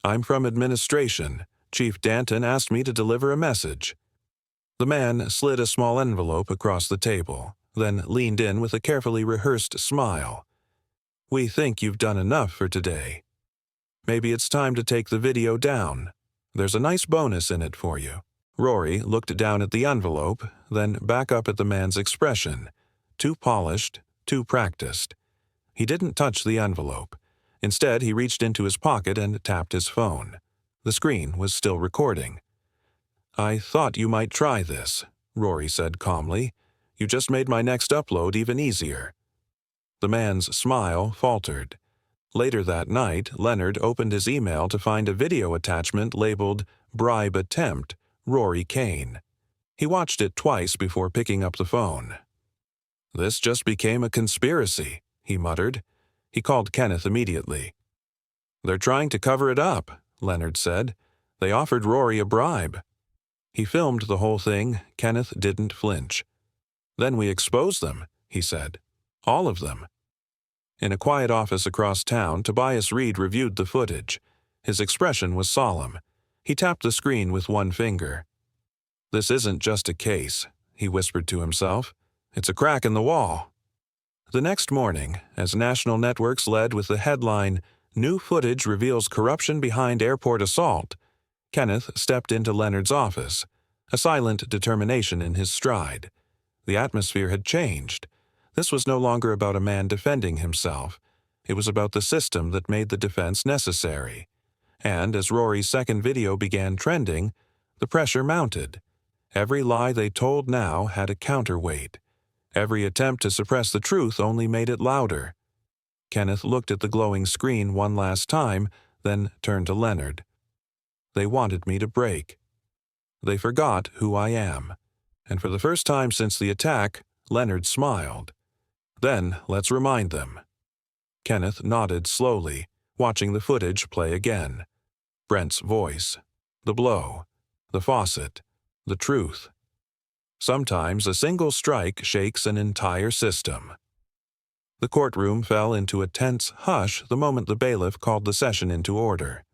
"I'm from administration. Chief Danton asked me to deliver a message." The man slid a small envelope across the table, then leaned in with a carefully rehearsed smile. "We think you've done enough for today. Maybe it's time to take the video down. There's a nice bonus in it for you." Rory looked down at the envelope, then back up at the man's expression. Too polished, too practiced. He didn't touch the envelope. Instead, he reached into his pocket and tapped his phone. The screen was still recording. "I thought you might try this," Rory said calmly. "You just made my next upload even easier." The man's smile faltered. Later that night, Leonard opened his email to find a video attachment labeled "Bribe Attempt, Rory Kane." He watched it twice before picking up the phone. "This just became a conspiracy," he muttered. He called Kenneth immediately. "They're trying to cover it up," Leonard said. "They offered Rory a bribe." He filmed the whole thing. Kenneth didn't flinch. "Then we exposed them," he said. "All of them." In a quiet office across town, Tobias Reed reviewed the footage. His expression was solemn. He tapped the screen with one finger. "This isn't just a case," he whispered to himself. "It's a crack in the wall." The next morning, as national networks led with the headline, "New Footage Reveals Corruption Behind Airport Assault," Kenneth stepped into Leonard's office, a silent determination in his stride. The atmosphere had changed. This was no longer about a man defending himself. It was about the system that made the defense necessary. And as Rory's second video began trending, the pressure mounted. Every lie they told now had a counterweight. Every attempt to suppress the truth only made it louder. Kenneth looked at the glowing screen one last time, then turned to Leonard. "They wanted me to break. They forgot who I am." And for the first time since the attack, Leonard smiled. "Then let's remind them." Kenneth nodded slowly, watching the footage play again. Brent's voice. The blow. The faucet. The truth. Sometimes a single strike shakes an entire system. The courtroom fell into a tense hush the moment the bailiff called the session into order.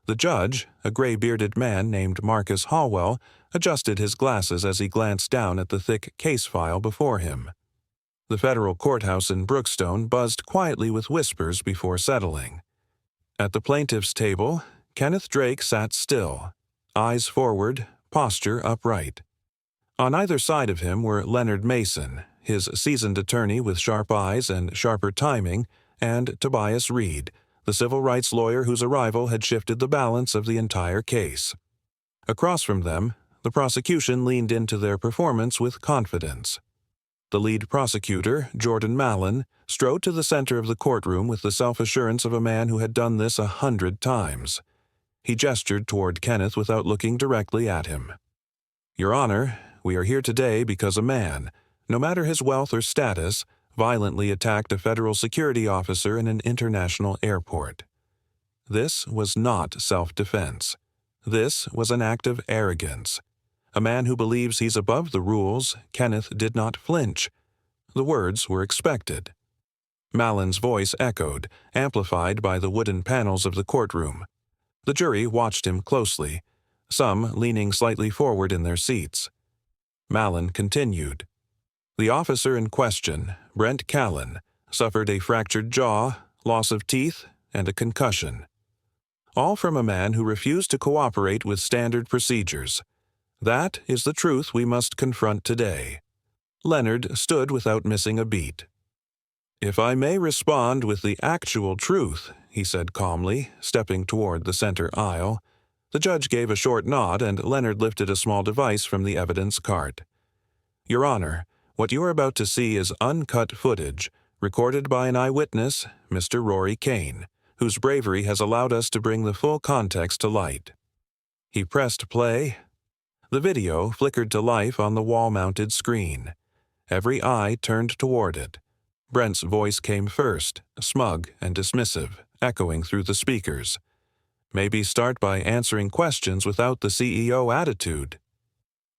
The judge, a gray-bearded man named Marcus Hallwell, adjusted his glasses as he glanced down at the thick case file before him. The federal courthouse in Brookstone buzzed quietly with whispers before settling. At the plaintiff's table, Kenneth Drake sat still, eyes forward, posture upright. On either side of him were Leonard Mason, his seasoned attorney with sharp eyes and sharper timing, and Tobias Reed, the civil rights lawyer whose arrival had shifted the balance of the entire case. Across from them, the prosecution leaned into their performance with confidence. The lead prosecutor, Jordan Mallon, strode to the center of the courtroom with the self-assurance of a man who had done this 100 times. He gestured toward Kenneth without looking directly at him. "Your Honor, we are here today because a man, no matter his wealth or status, violently attacked a federal security officer in an international airport. This was not self-defense. This was an act of arrogance. A man who believes he's above the rules, Kenneth did not flinch. The words were expected." Mallon's voice echoed, amplified by the wooden panels of the courtroom. The jury watched him closely, some leaning slightly forward in their seats. Mallon continued. "The officer in question, Brent Callen, suffered a fractured jaw, loss of teeth, and a concussion. All from a man who refused to cooperate with standard procedures. That is the truth we must confront today." Leonard stood without missing a beat. "If I may respond with the actual truth," he said calmly, stepping toward the center aisle. The judge gave a short nod, and Leonard lifted a small device from the evidence cart. "Your Honor, what you are about to see is uncut footage, recorded by an eyewitness, Mr. Rory Kane, whose bravery has allowed us to bring the full context to light." He pressed play. The video flickered to life on the wall-mounted screen. Every eye turned toward it. Brent's voice came first, smug and dismissive, echoing through the speakers. "Maybe start by answering questions without the CEO attitude."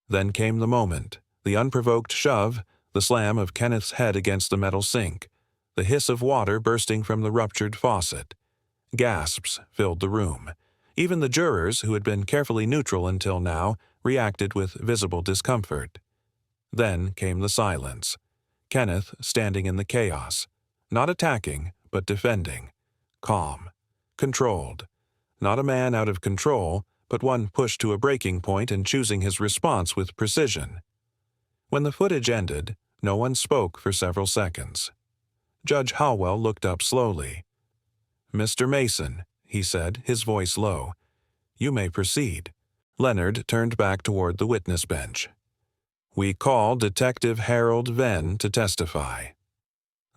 Then came the moment, the unprovoked shove, the slam of Kenneth's head against the metal sink, the hiss of water bursting from the ruptured faucet. Gasps filled the room. Even the jurors, who had been carefully neutral until now, reacted with visible discomfort. Then came the silence. Kenneth standing in the chaos, not attacking, but defending. Calm. Controlled. Not a man out of control, but one pushed to a breaking point and choosing his response with precision. When the footage ended, no one spoke for several seconds. Judge Hallwell looked up slowly. "Mr. Mason," he said, his voice low. "You may proceed." Leonard turned back toward the witness bench. "We call Detective Harold Venn to testify."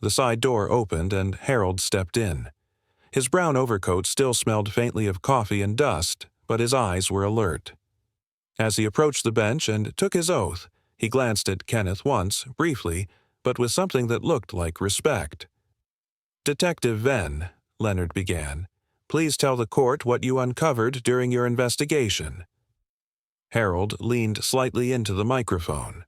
The side door opened and Harold stepped in. His brown overcoat still smelled faintly of coffee and dust, but his eyes were alert. As he approached the bench and took his oath, he glanced at Kenneth once, briefly, but with something that looked like respect. "Detective Venn," Leonard began, "please tell the court what you uncovered during your investigation." Harold leaned slightly into the microphone.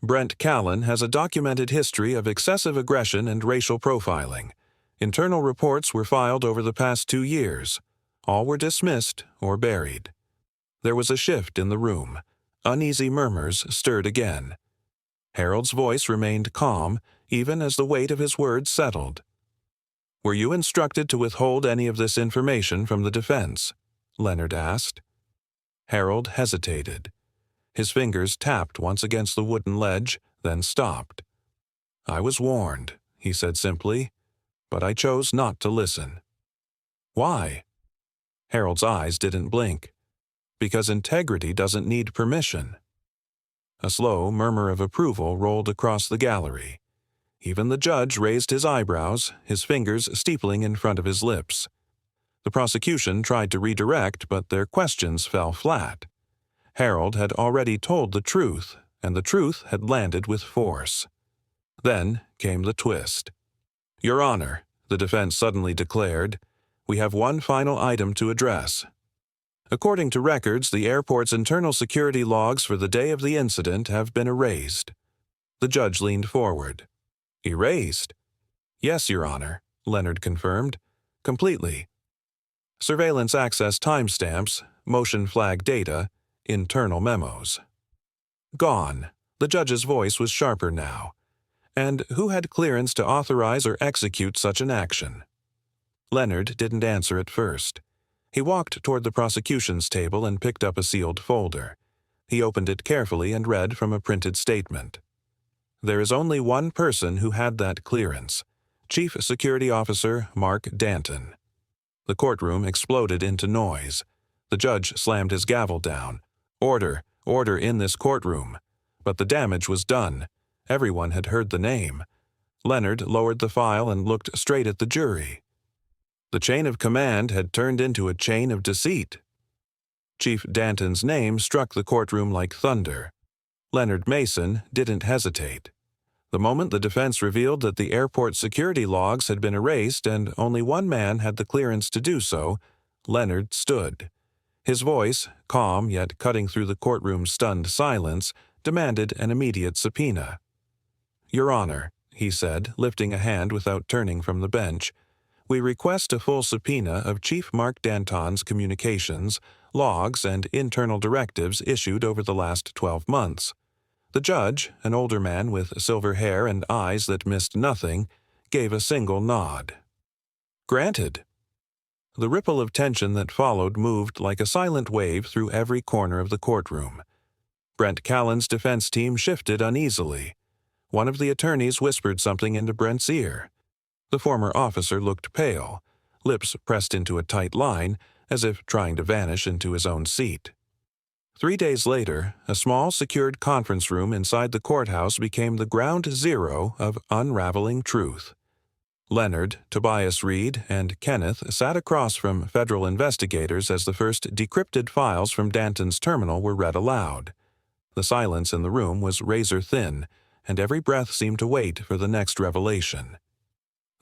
"Brent Callen has a documented history of excessive aggression and racial profiling. Internal reports were filed over the past 2 years. All were dismissed or buried. There was a shift in the room. Uneasy murmurs stirred again. Harold's voice remained calm, even as the weight of his words settled. "Were you instructed to withhold any of this information from the defense?" Leonard asked. Harold hesitated. His fingers tapped once against the wooden ledge, then stopped. "I was warned," he said simply, "but I chose not to listen." "Why?" Harold's eyes didn't blink. "Because integrity doesn't need permission." A slow murmur of approval rolled across the gallery. Even the judge raised his eyebrows, his fingers steepling in front of his lips. The prosecution tried to redirect, but their questions fell flat. Harold had already told the truth, and the truth had landed with force. Then came the twist. "Your Honor," the defense suddenly declared, "we have one final item to address. According to records, the airport's internal security logs for the day of the incident have been erased." The judge leaned forward. "Erased?" "Yes, Your Honor," Leonard confirmed. "Completely. Surveillance access timestamps, motion flag data, internal memos. Gone." The judge's voice was sharper now. "And who had clearance to authorize or execute such an action?" Leonard didn't answer at first. He walked toward the prosecution's table and picked up a sealed folder. He opened it carefully and read from a printed statement. "There is only one person who had that clearance: Chief Security Officer Mark Danton." The courtroom exploded into noise. The judge slammed his gavel down. "Order, order in this courtroom." But the damage was done. Everyone had heard the name. Leonard lowered the file and looked straight at the jury. The chain of command had turned into a chain of deceit. Chief Danton's name struck the courtroom like thunder. Leonard Mason didn't hesitate. The moment the defense revealed that the airport security logs had been erased and only one man had the clearance to do so, Leonard stood. His voice, calm yet cutting through the courtroom's stunned silence, demanded an immediate subpoena. "Your Honor," he said, lifting a hand without turning from the bench, "we request a full subpoena of Chief Mark Danton's communications, logs, and internal directives issued over the last 12 months. The judge, an older man with silver hair and eyes that missed nothing, gave a single nod. "Granted." The ripple of tension that followed moved like a silent wave through every corner of the courtroom. Brent Callan's defense team shifted uneasily. One of the attorneys whispered something into Brent's ear. The former officer looked pale, lips pressed into a tight line, as if trying to vanish into his own seat. 3 days later, a small, secured conference room inside the courthouse became the ground zero of unraveling truth. Leonard, Tobias Reed, and Kenneth sat across from federal investigators as the first decrypted files from Danton's terminal were read aloud. The silence in the room was razor-thin, and every breath seemed to wait for the next revelation.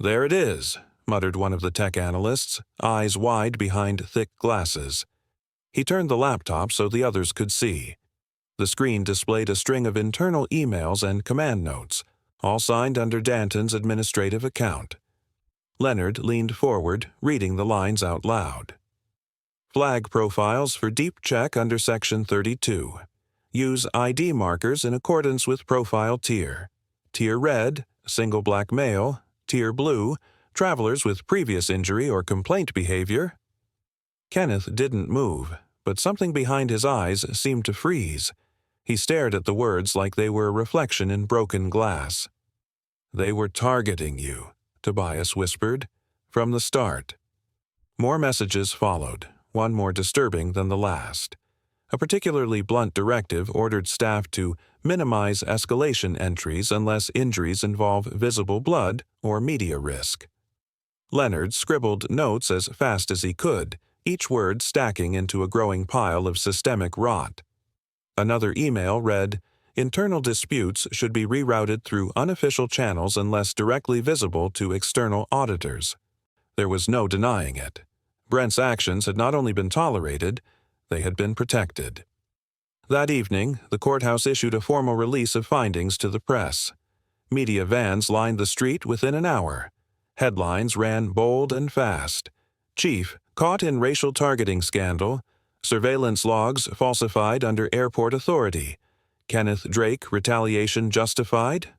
"There it is," muttered one of the tech analysts, eyes wide behind thick glasses. He turned the laptop so the others could see. The screen displayed a string of internal emails and command notes, all signed under Danton's administrative account. Leonard leaned forward, reading the lines out loud. "Flag profiles for deep check under Section 32. Use ID markers in accordance with profile tier. Tier red, single black male. Tier blue, travelers with previous injury or complaint behavior." Kenneth didn't move, but something behind his eyes seemed to freeze. He stared at the words like they were a reflection in broken glass. "They were targeting you," Tobias whispered, "from the start." More messages followed, one more disturbing than the last. A particularly blunt directive ordered staff to minimize escalation entries unless injuries involve visible blood or media risk. Leonard scribbled notes as fast as he could, each word stacking into a growing pile of systemic rot. Another email read, "Internal disputes should be rerouted through unofficial channels unless directly visible to external auditors." There was no denying it. Brent's actions had not only been tolerated, they had been protected. That evening, the courthouse issued a formal release of findings to the press. Media vans lined the street within an hour. Headlines ran bold and fast. Chief caught in racial targeting scandal. Surveillance logs falsified under airport authority. Kenneth Drake retaliation justified?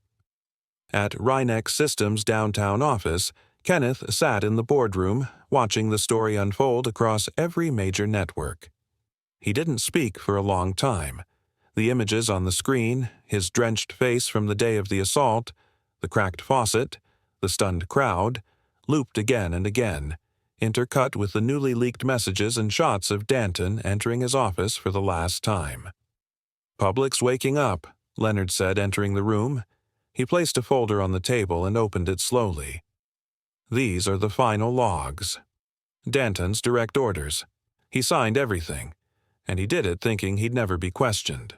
At Rynex Systems' downtown office, Kenneth sat in the boardroom, watching the story unfold across every major network. He didn't speak for a long time. The images on the screen, his drenched face from the day of the assault, the cracked faucet, the stunned crowd, looped again and again, intercut with the newly leaked messages and shots of Danton entering his office for the last time. "Public's waking up," Leonard said, entering the room. He placed a folder on the table and opened it slowly. "These are the final logs. Danton's direct orders. He signed everything, and he did it thinking he'd never be questioned."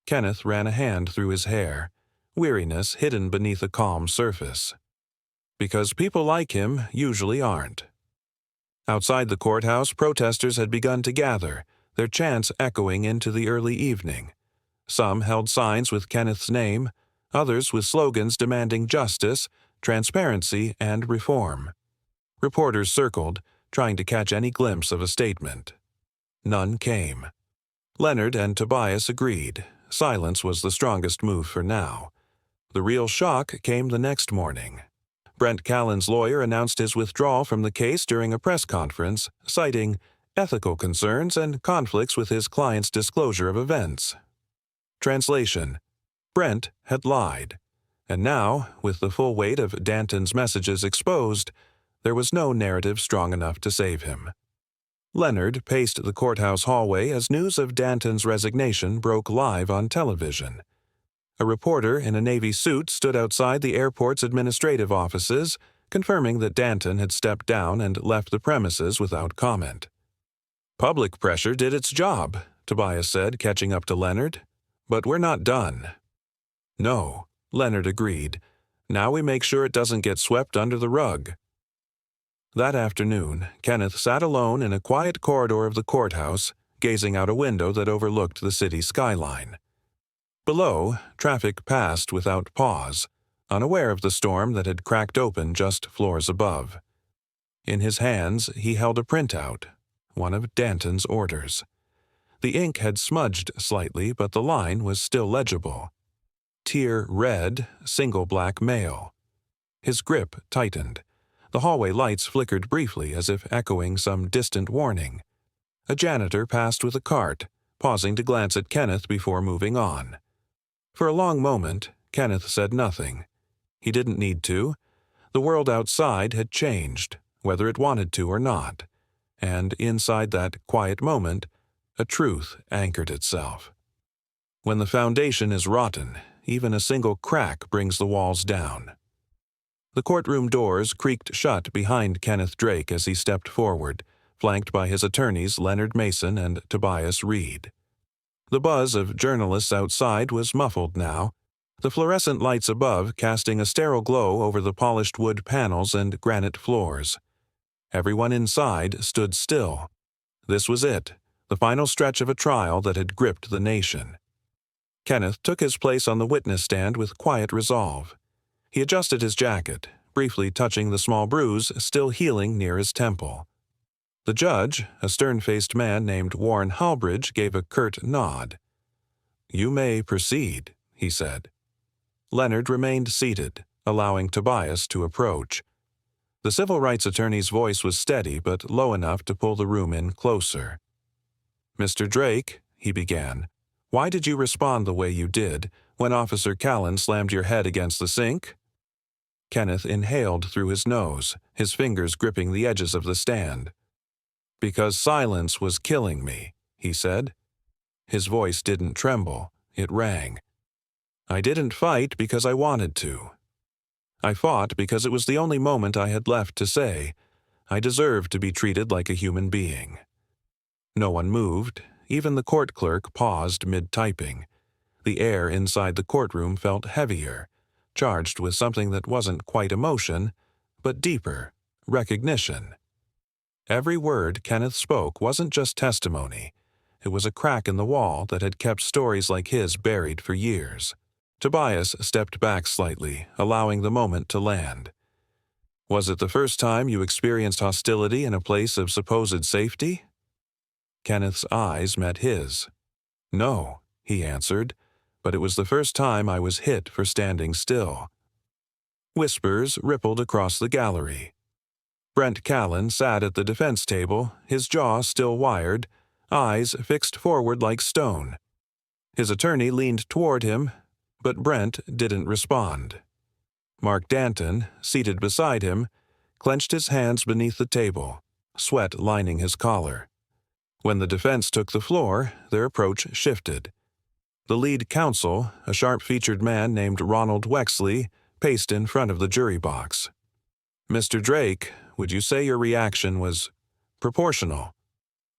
Kenneth ran a hand through his hair, weariness hidden beneath a calm surface. Because people like him usually aren't. Outside the courthouse, protesters had begun to gather, their chants echoing into the early evening. Some held signs with Kenneth's name, others with slogans demanding justice, transparency, and reform. Reporters circled, trying to catch any glimpse of a statement. None came. Leonard and Tobias agreed. Silence was the strongest move for now. The real shock came the next morning. Brent Callan's lawyer announced his withdrawal from the case during a press conference, citing ethical concerns and conflicts with his client's disclosure of events. Translation: Brent had lied, and now, with the full weight of Danton's messages exposed, there was no narrative strong enough to save him. Leonard paced the courthouse hallway as news of Danton's resignation broke live on television. A reporter in a Navy suit stood outside the airport's administrative offices, confirming that Danton had stepped down and left the premises without comment. "Public pressure did its job," Tobias said, catching up to Leonard. "But we're not done." "No," Leonard agreed. "Now we make sure it doesn't get swept under the rug." That afternoon, Kenneth sat alone in a quiet corridor of the courthouse, gazing out a window that overlooked the city skyline. Below, traffic passed without pause, unaware of the storm that had cracked open just floors above. In his hands, he held a printout, one of Danton's orders. The ink had smudged slightly, but the line was still legible. Tier red, single black male. His grip tightened. The hallway lights flickered briefly as if echoing some distant warning. A janitor passed with a cart, pausing to glance at Kenneth before moving on. For a long moment, Kenneth said nothing. He didn't need to. The world outside had changed, whether it wanted to or not. And inside that quiet moment, a truth anchored itself. When the foundation is rotten, even a single crack brings the walls down. The courtroom doors creaked shut behind Kenneth Drake as he stepped forward, flanked by his attorneys Leonard Mason and Tobias Reed. The buzz of journalists outside was muffled now, the fluorescent lights above casting a sterile glow over the polished wood panels and granite floors. Everyone inside stood still. This was it, the final stretch of a trial that had gripped the nation. Kenneth took his place on the witness stand with quiet resolve. He adjusted his jacket, briefly touching the small bruise still healing near his temple. The judge, a stern-faced man named Warren Halbridge, gave a curt nod. "You may proceed," he said. Leonard remained seated, allowing Tobias to approach. The civil rights attorney's voice was steady but low enough to pull the room in closer. "Mr. Drake," he began, "why did you respond the way you did when Officer Callan slammed your head against the sink?" Kenneth inhaled through his nose, his fingers gripping the edges of the stand. "Because silence was killing me," he said. His voice didn't tremble, it rang. "I didn't fight because I wanted to. I fought because it was the only moment I had left to say, I deserved to be treated like a human being." No one moved, even the court clerk paused mid-typing. The air inside the courtroom felt heavier, charged with something that wasn't quite emotion, but deeper, recognition. Every word Kenneth spoke wasn't just testimony. It was a crack in the wall that had kept stories like his buried for years. Tobias stepped back slightly, allowing the moment to land. Was it the first time you experienced hostility in a place of supposed safety? Kenneth's eyes met his. No, he answered, but it was the first time I was hit for standing still. Whispers rippled across the gallery. Brent Callan sat at the defense table, his jaw still wired, eyes fixed forward like stone. His attorney leaned toward him, but Brent didn't respond. Mark Danton, seated beside him, clenched his hands beneath the table, sweat lining his collar. When the defense took the floor, their approach shifted. The lead counsel, a sharp-featured man named Ronald Wexley, paced in front of the jury box. "Mr. Drake, would you say your reaction was proportional?"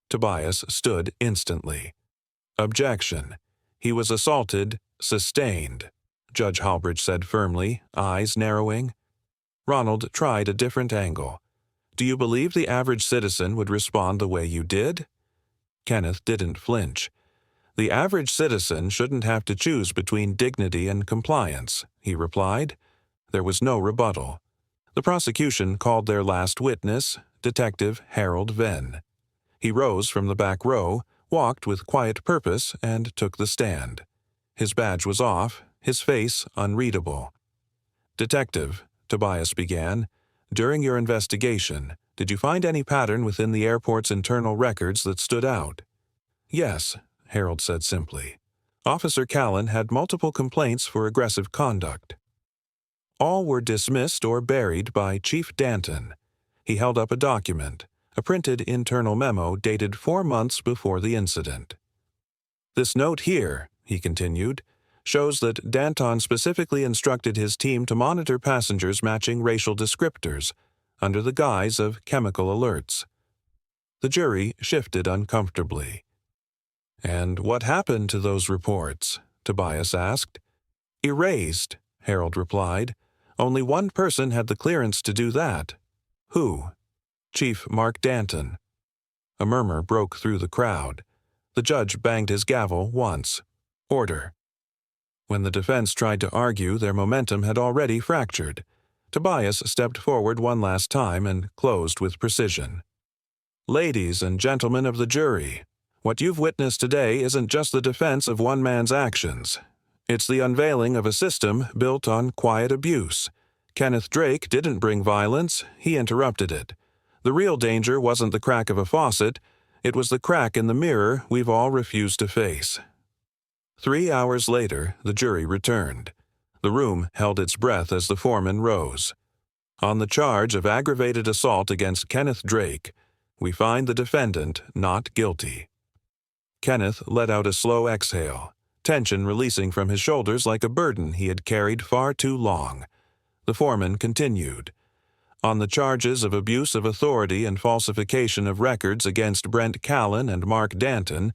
Tobias stood instantly. "Objection. He was assaulted, sustained," Judge Halbridge said firmly, eyes narrowing. Ronald tried a different angle. "Do you believe the average citizen would respond the way you did?" Kenneth didn't flinch. "The average citizen shouldn't have to choose between dignity and compliance," he replied. There was no rebuttal. The prosecution called their last witness, Detective Harold Venn. He rose from the back row, walked with quiet purpose, and took the stand. His badge was off, his face unreadable. "Detective," Tobias began, "during your investigation, did you find any pattern within the airport's internal records that stood out?" "Yes," Harold said simply. "Officer Callan had multiple complaints for aggressive conduct. All were dismissed or buried by Chief Danton." He held up a document, a printed internal memo dated 4 months before the incident. "This note here," he continued, "shows that Danton specifically instructed his team to monitor passengers matching racial descriptors, under the guise of chemical alerts." The jury shifted uncomfortably. "And what happened to those reports?" Tobias asked. "Erased," Harold replied. "Only one person had the clearance to do that." "Who?" "Chief Mark Danton." A murmur broke through the crowd. The judge banged his gavel once. "Order." When the defense tried to argue, their momentum had already fractured. Tobias stepped forward one last time and closed with precision. "Ladies and gentlemen of the jury, what you've witnessed today isn't just the defense of one man's actions. It's the unveiling of a system built on quiet abuse. Kenneth Drake didn't bring violence, he interrupted it. The real danger wasn't the crack of a faucet, it was the crack in the mirror we've all refused to face." 3 hours later, the jury returned. The room held its breath as the foreman rose. "On the charge of aggravated assault against Kenneth Drake, we find the defendant not guilty." Kenneth let out a slow exhale, tension releasing from his shoulders like a burden he had carried far too long. The foreman continued. "On the charges of abuse of authority and falsification of records against Brent Callan and Mark Danton,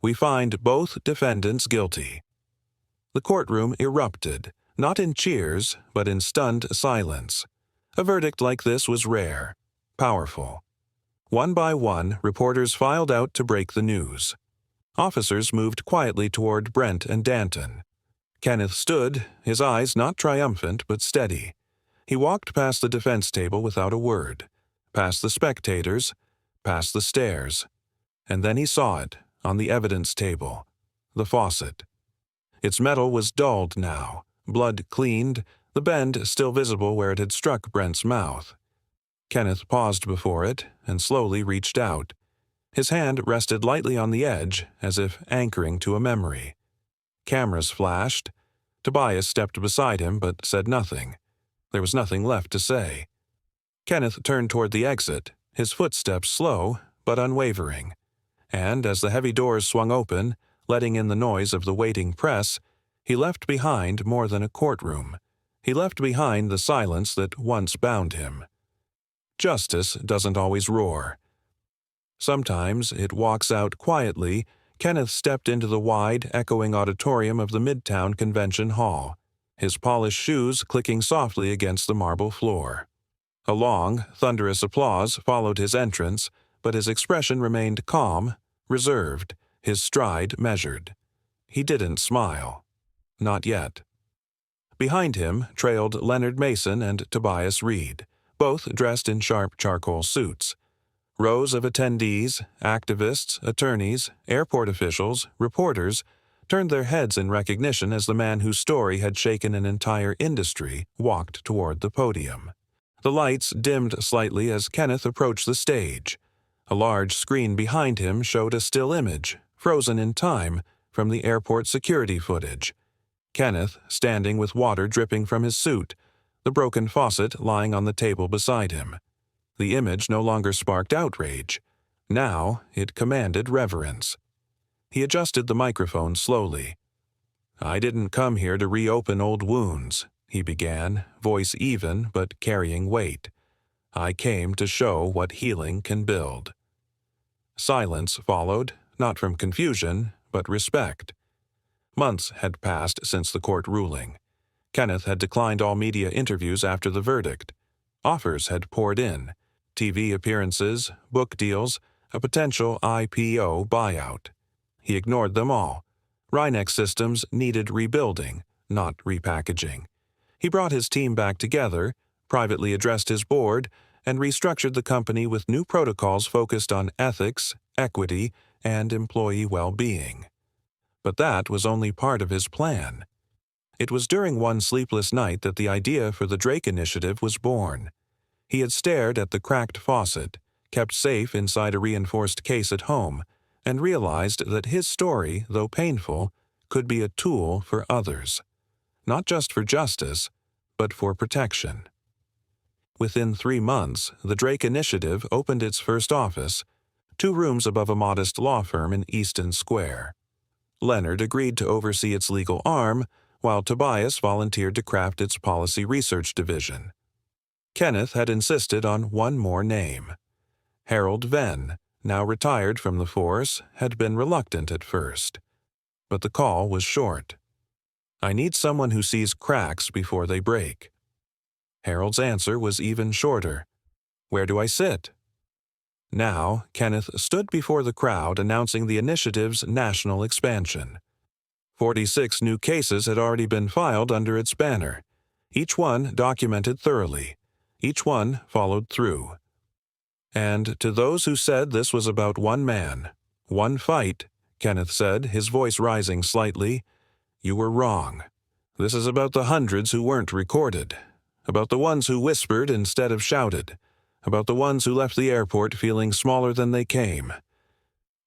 we find both defendants guilty." The courtroom erupted, not in cheers, but in stunned silence. A verdict like this was rare, powerful. One by one, reporters filed out to break the news. Officers moved quietly toward Brent and Danton. Kenneth stood, his eyes not triumphant but steady. He walked past the defense table without a word, past the spectators, past the stairs. And then he saw it, on the evidence table, the faucet. Its metal was dulled now, blood cleaned, the bend still visible where it had struck Brent's mouth. Kenneth paused before it and slowly reached out. His hand rested lightly on the edge, as if anchoring to a memory. Cameras flashed. Tobias stepped beside him but said nothing. There was nothing left to say. Kenneth turned toward the exit, his footsteps slow but unwavering. And as the heavy doors swung open, letting in the noise of the waiting press, he left behind more than a courtroom. He left behind the silence that once bound him. Justice doesn't always roar. Sometimes it walks out quietly. Kenneth stepped into the wide, echoing auditorium of the Midtown Convention Hall, his polished shoes clicking softly against the marble floor. A long, thunderous applause followed his entrance, but his expression remained calm, reserved, his stride measured. He didn't smile. Not yet. Behind him trailed Leonard Mason and Tobias Reed, both dressed in sharp charcoal suits. Rows of attendees, activists, attorneys, airport officials, reporters, turned their heads in recognition as the man whose story had shaken an entire industry walked toward the podium. The lights dimmed slightly as Kenneth approached the stage. A large screen behind him showed a still image, frozen in time, from the airport security footage. Kenneth, standing with water dripping from his suit, the broken faucet lying on the table beside him. The image no longer sparked outrage. Now it commanded reverence. He adjusted the microphone slowly. "I didn't come here to reopen old wounds," he began, voice even but carrying weight. "I came to show what healing can build." Silence followed, not from confusion, but respect. Months had passed since the court ruling. Kenneth had declined all media interviews after the verdict. Offers had poured in: TV appearances, book deals, a potential IPO buyout. He ignored them all. Rhinex systems needed rebuilding, not repackaging. He brought his team back together, privately addressed his board, and restructured the company with new protocols focused on ethics, equity, and employee well-being. But that was only part of his plan. It was during one sleepless night that the idea for the Drake Initiative was born. He had stared at the cracked faucet, kept safe inside a reinforced case at home, and realized that his story, though painful, could be a tool for others. Not just for justice, but for protection. Within 3 months, the Drake Initiative opened its first office, 2 rooms above a modest law firm in Easton Square. Leonard agreed to oversee its legal arm, while Tobias volunteered to craft its policy research division. Kenneth had insisted on one more name. Harold Venn, now retired from the force, had been reluctant at first. But the call was short. "I need someone who sees cracks before they break." Harold's answer was even shorter. "Where do I sit?" Now, Kenneth stood before the crowd announcing the initiative's national expansion. 46 new cases had already been filed under its banner, each one documented thoroughly, each one followed through. And to those who said this was about one man, one fight, Kenneth said, his voice rising slightly, "You were wrong. This is about the hundreds who weren't recorded, about the ones who whispered instead of shouted, about the ones who left the airport feeling smaller than they came."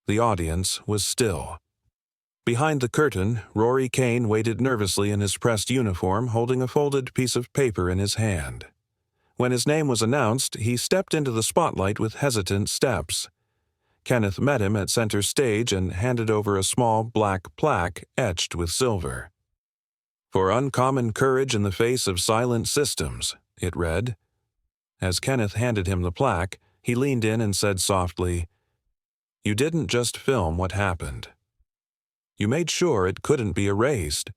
The audience was still. Behind the curtain, Rory Kane waited nervously in his pressed uniform, holding a folded piece of paper in his hand. When his name was announced, he stepped into the spotlight with hesitant steps. Kenneth met him at center stage and handed over a small black plaque etched with silver. "For uncommon courage in the face of silent systems," it read. As Kenneth handed him the plaque, he leaned in and said softly, "You didn't just film what happened. You made sure it couldn't be erased."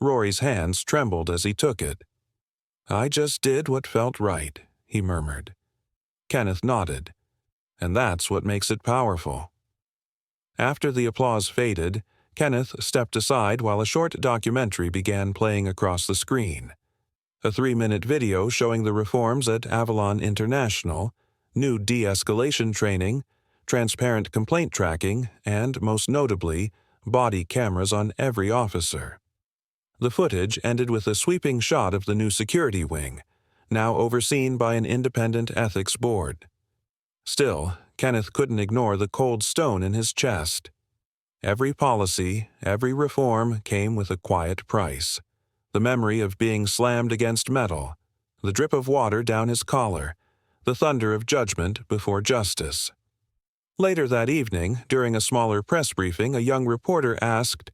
Rory's hands trembled as he took it. "I just did what felt right," he murmured. Kenneth nodded. "And that's what makes it powerful." After the applause faded, Kenneth stepped aside while a short documentary began playing across the screen. A 3-minute video showing the reforms at Avalon International, new de-escalation training, transparent complaint tracking, and, most notably, body cameras on every officer. The footage ended with a sweeping shot of the new security wing, now overseen by an independent ethics board. Still, Kenneth couldn't ignore the cold stone in his chest. Every policy, every reform came with a quiet price. The memory of being slammed against metal, the drip of water down his collar, the thunder of judgment before justice. Later that evening, during a smaller press briefing, a young reporter asked,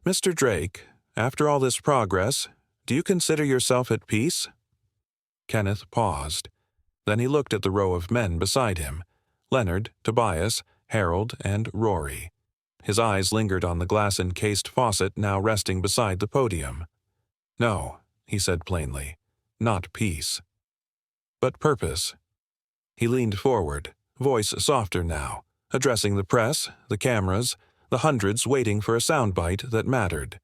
"Mr. Drake, after all this progress, do you consider yourself at peace?" Kenneth paused. Then he looked at the row of men beside him, Leonard, Tobias, Harold, and Rory. His eyes lingered on the glass-encased faucet now resting beside the podium. "No," he said plainly, "not peace. But purpose." He leaned forward, voice softer now, addressing the press, the cameras, the hundreds waiting for a soundbite that mattered.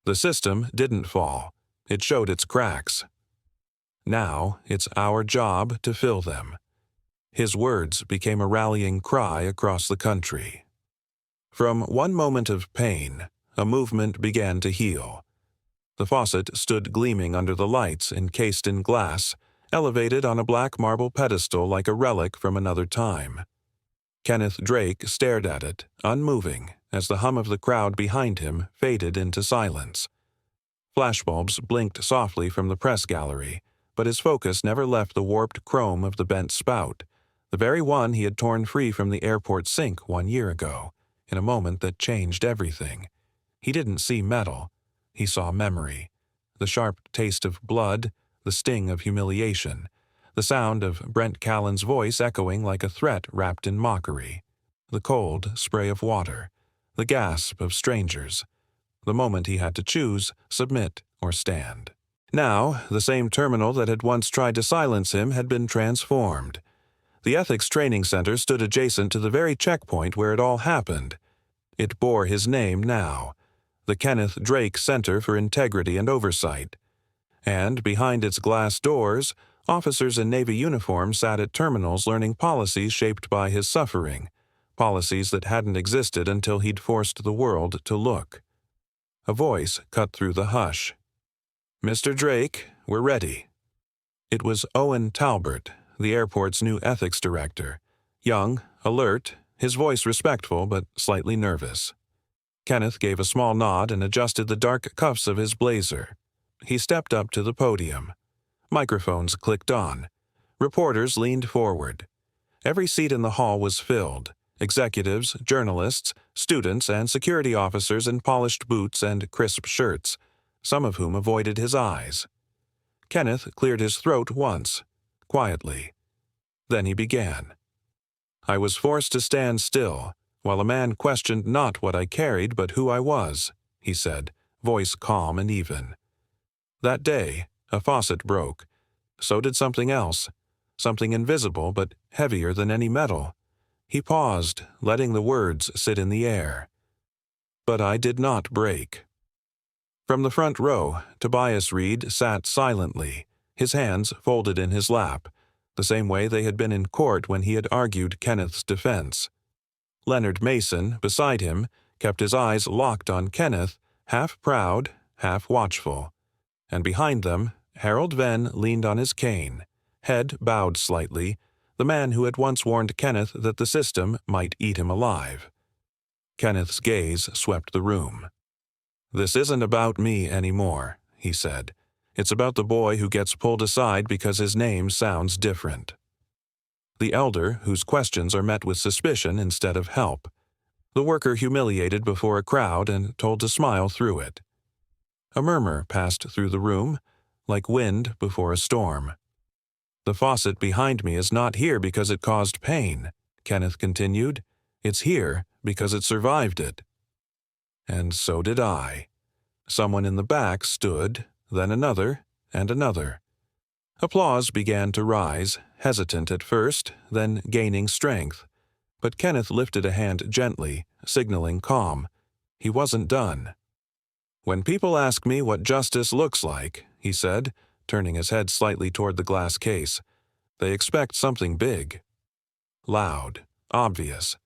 The system didn't fall. It showed its cracks. Now it's our job to fill them. His words became a rallying cry across the country. From one moment of pain, a movement began to heal. The faucet stood gleaming under the lights, encased in glass, elevated on a black marble pedestal like a relic from another time. Kenneth Drake stared at it, unmoving, as the hum of the crowd behind him faded into silence. Flashbulbs blinked softly from the press gallery, but his focus never left the warped chrome of the bent spout, the very one he had torn free from the airport sink 1 year ago, in a moment that changed everything. He didn't see metal. He saw memory. The sharp taste of blood, the sting of humiliation, the sound of Brent Callan's voice echoing like a threat wrapped in mockery, the cold spray of water, the gasp of strangers, the moment he had to choose, submit or stand. Now, the same terminal that had once tried to silence him had been transformed. The Ethics Training Center stood adjacent to the very checkpoint where it all happened. It bore his name now, the Kenneth Drake Center for Integrity and Oversight. And behind its glass doors, officers in Navy uniform sat at terminals learning policies shaped by his suffering, policies that hadn't existed until he'd forced the world to look. A voice cut through the hush. "Mr. Drake, we're ready." It was Owen Talbert, the airport's new ethics director, young, alert, his voice respectful but slightly nervous. Kenneth gave a small nod and adjusted the dark cuffs of his blazer. He stepped up to the podium. Microphones clicked on. Reporters leaned forward. Every seat in the hall was filled. Executives, journalists, students, and security officers in polished boots and crisp shirts, some of whom avoided his eyes. Kenneth cleared his throat once, quietly. Then he began. "I was forced to stand still, while a man questioned not what I carried but who I was," he said, voice calm and even. "That day, a faucet broke. So did something else, something invisible but heavier than any metal." He paused, letting the words sit in the air. "But I did not break." From the front row, Tobias Reed sat silently, his hands folded in his lap, the same way they had been in court when he had argued Kenneth's defense. Leonard Mason, beside him, kept his eyes locked on Kenneth, half proud, half watchful. And behind them, Harold Venn leaned on his cane, head bowed slightly, the man who had once warned Kenneth that the system might eat him alive. Kenneth's gaze swept the room. "This isn't about me anymore," he said. "It's about the boy who gets pulled aside because his name sounds different." The elder, whose questions are met with suspicion instead of help. The worker humiliated before a crowd and told to smile through it. A murmur passed through the room, like wind before a storm. "The faucet behind me is not here because it caused pain," Kenneth continued. "It's here because it survived it." And so did I. Someone in the back stood, then another, and another. Applause began to rise, hesitant at first, then gaining strength. But Kenneth lifted a hand gently, signaling calm. He wasn't done. "When people ask me what justice looks like," he said, turning his head slightly toward the glass case, "they expect something big. Loud, obvious.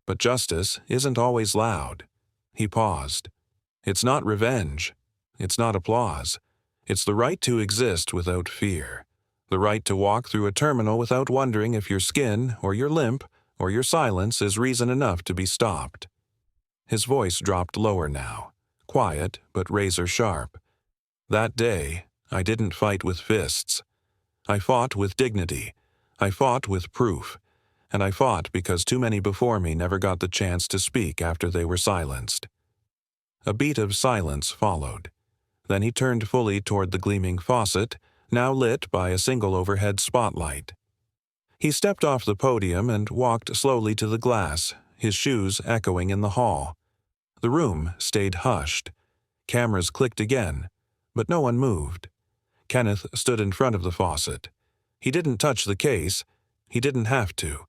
But justice isn't always loud." He paused. "It's not revenge. It's not applause. It's the right to exist without fear. The right to walk through a terminal without wondering if your skin, or your limp, or your silence is reason enough to be stopped." His voice dropped lower now, quiet but razor sharp. "That day, I didn't fight with fists. I fought with dignity. I fought with proof. And I fought because too many before me never got the chance to speak after they were silenced." A beat of silence followed. Then he turned fully toward the gleaming faucet, now lit by a single overhead spotlight. He stepped off the podium and walked slowly to the glass, his shoes echoing in the hall. The room stayed hushed. Cameras clicked again, but no one moved. Kenneth stood in front of the faucet. He didn't touch the case. He didn't have to.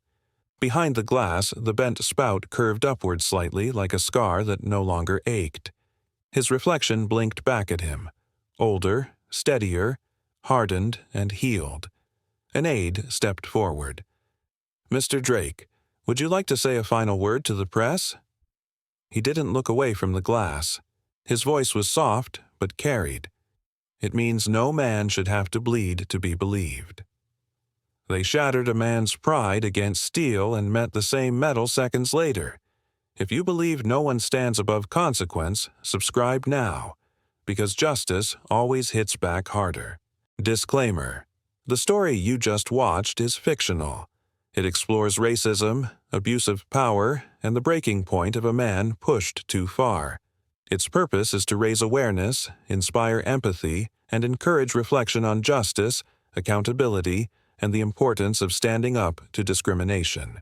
Behind the glass, the bent spout curved upward slightly like a scar that no longer ached. His reflection blinked back at him. Older, steadier, hardened, and healed. An aide stepped forward. "Mr. Drake, would you like to say a final word to the press?" He didn't look away from the glass. His voice was soft, but carried. "It means no man should have to bleed to be believed." They shattered a man's pride against steel and met the same metal seconds later. If you believe no one stands above consequence, subscribe now, because justice always hits back harder. Disclaimer: the story you just watched is fictional. It explores racism, abuse of power, and the breaking point of a man pushed too far. Its purpose is to raise awareness, inspire empathy, and encourage reflection on justice, accountability, and the importance of standing up to discrimination.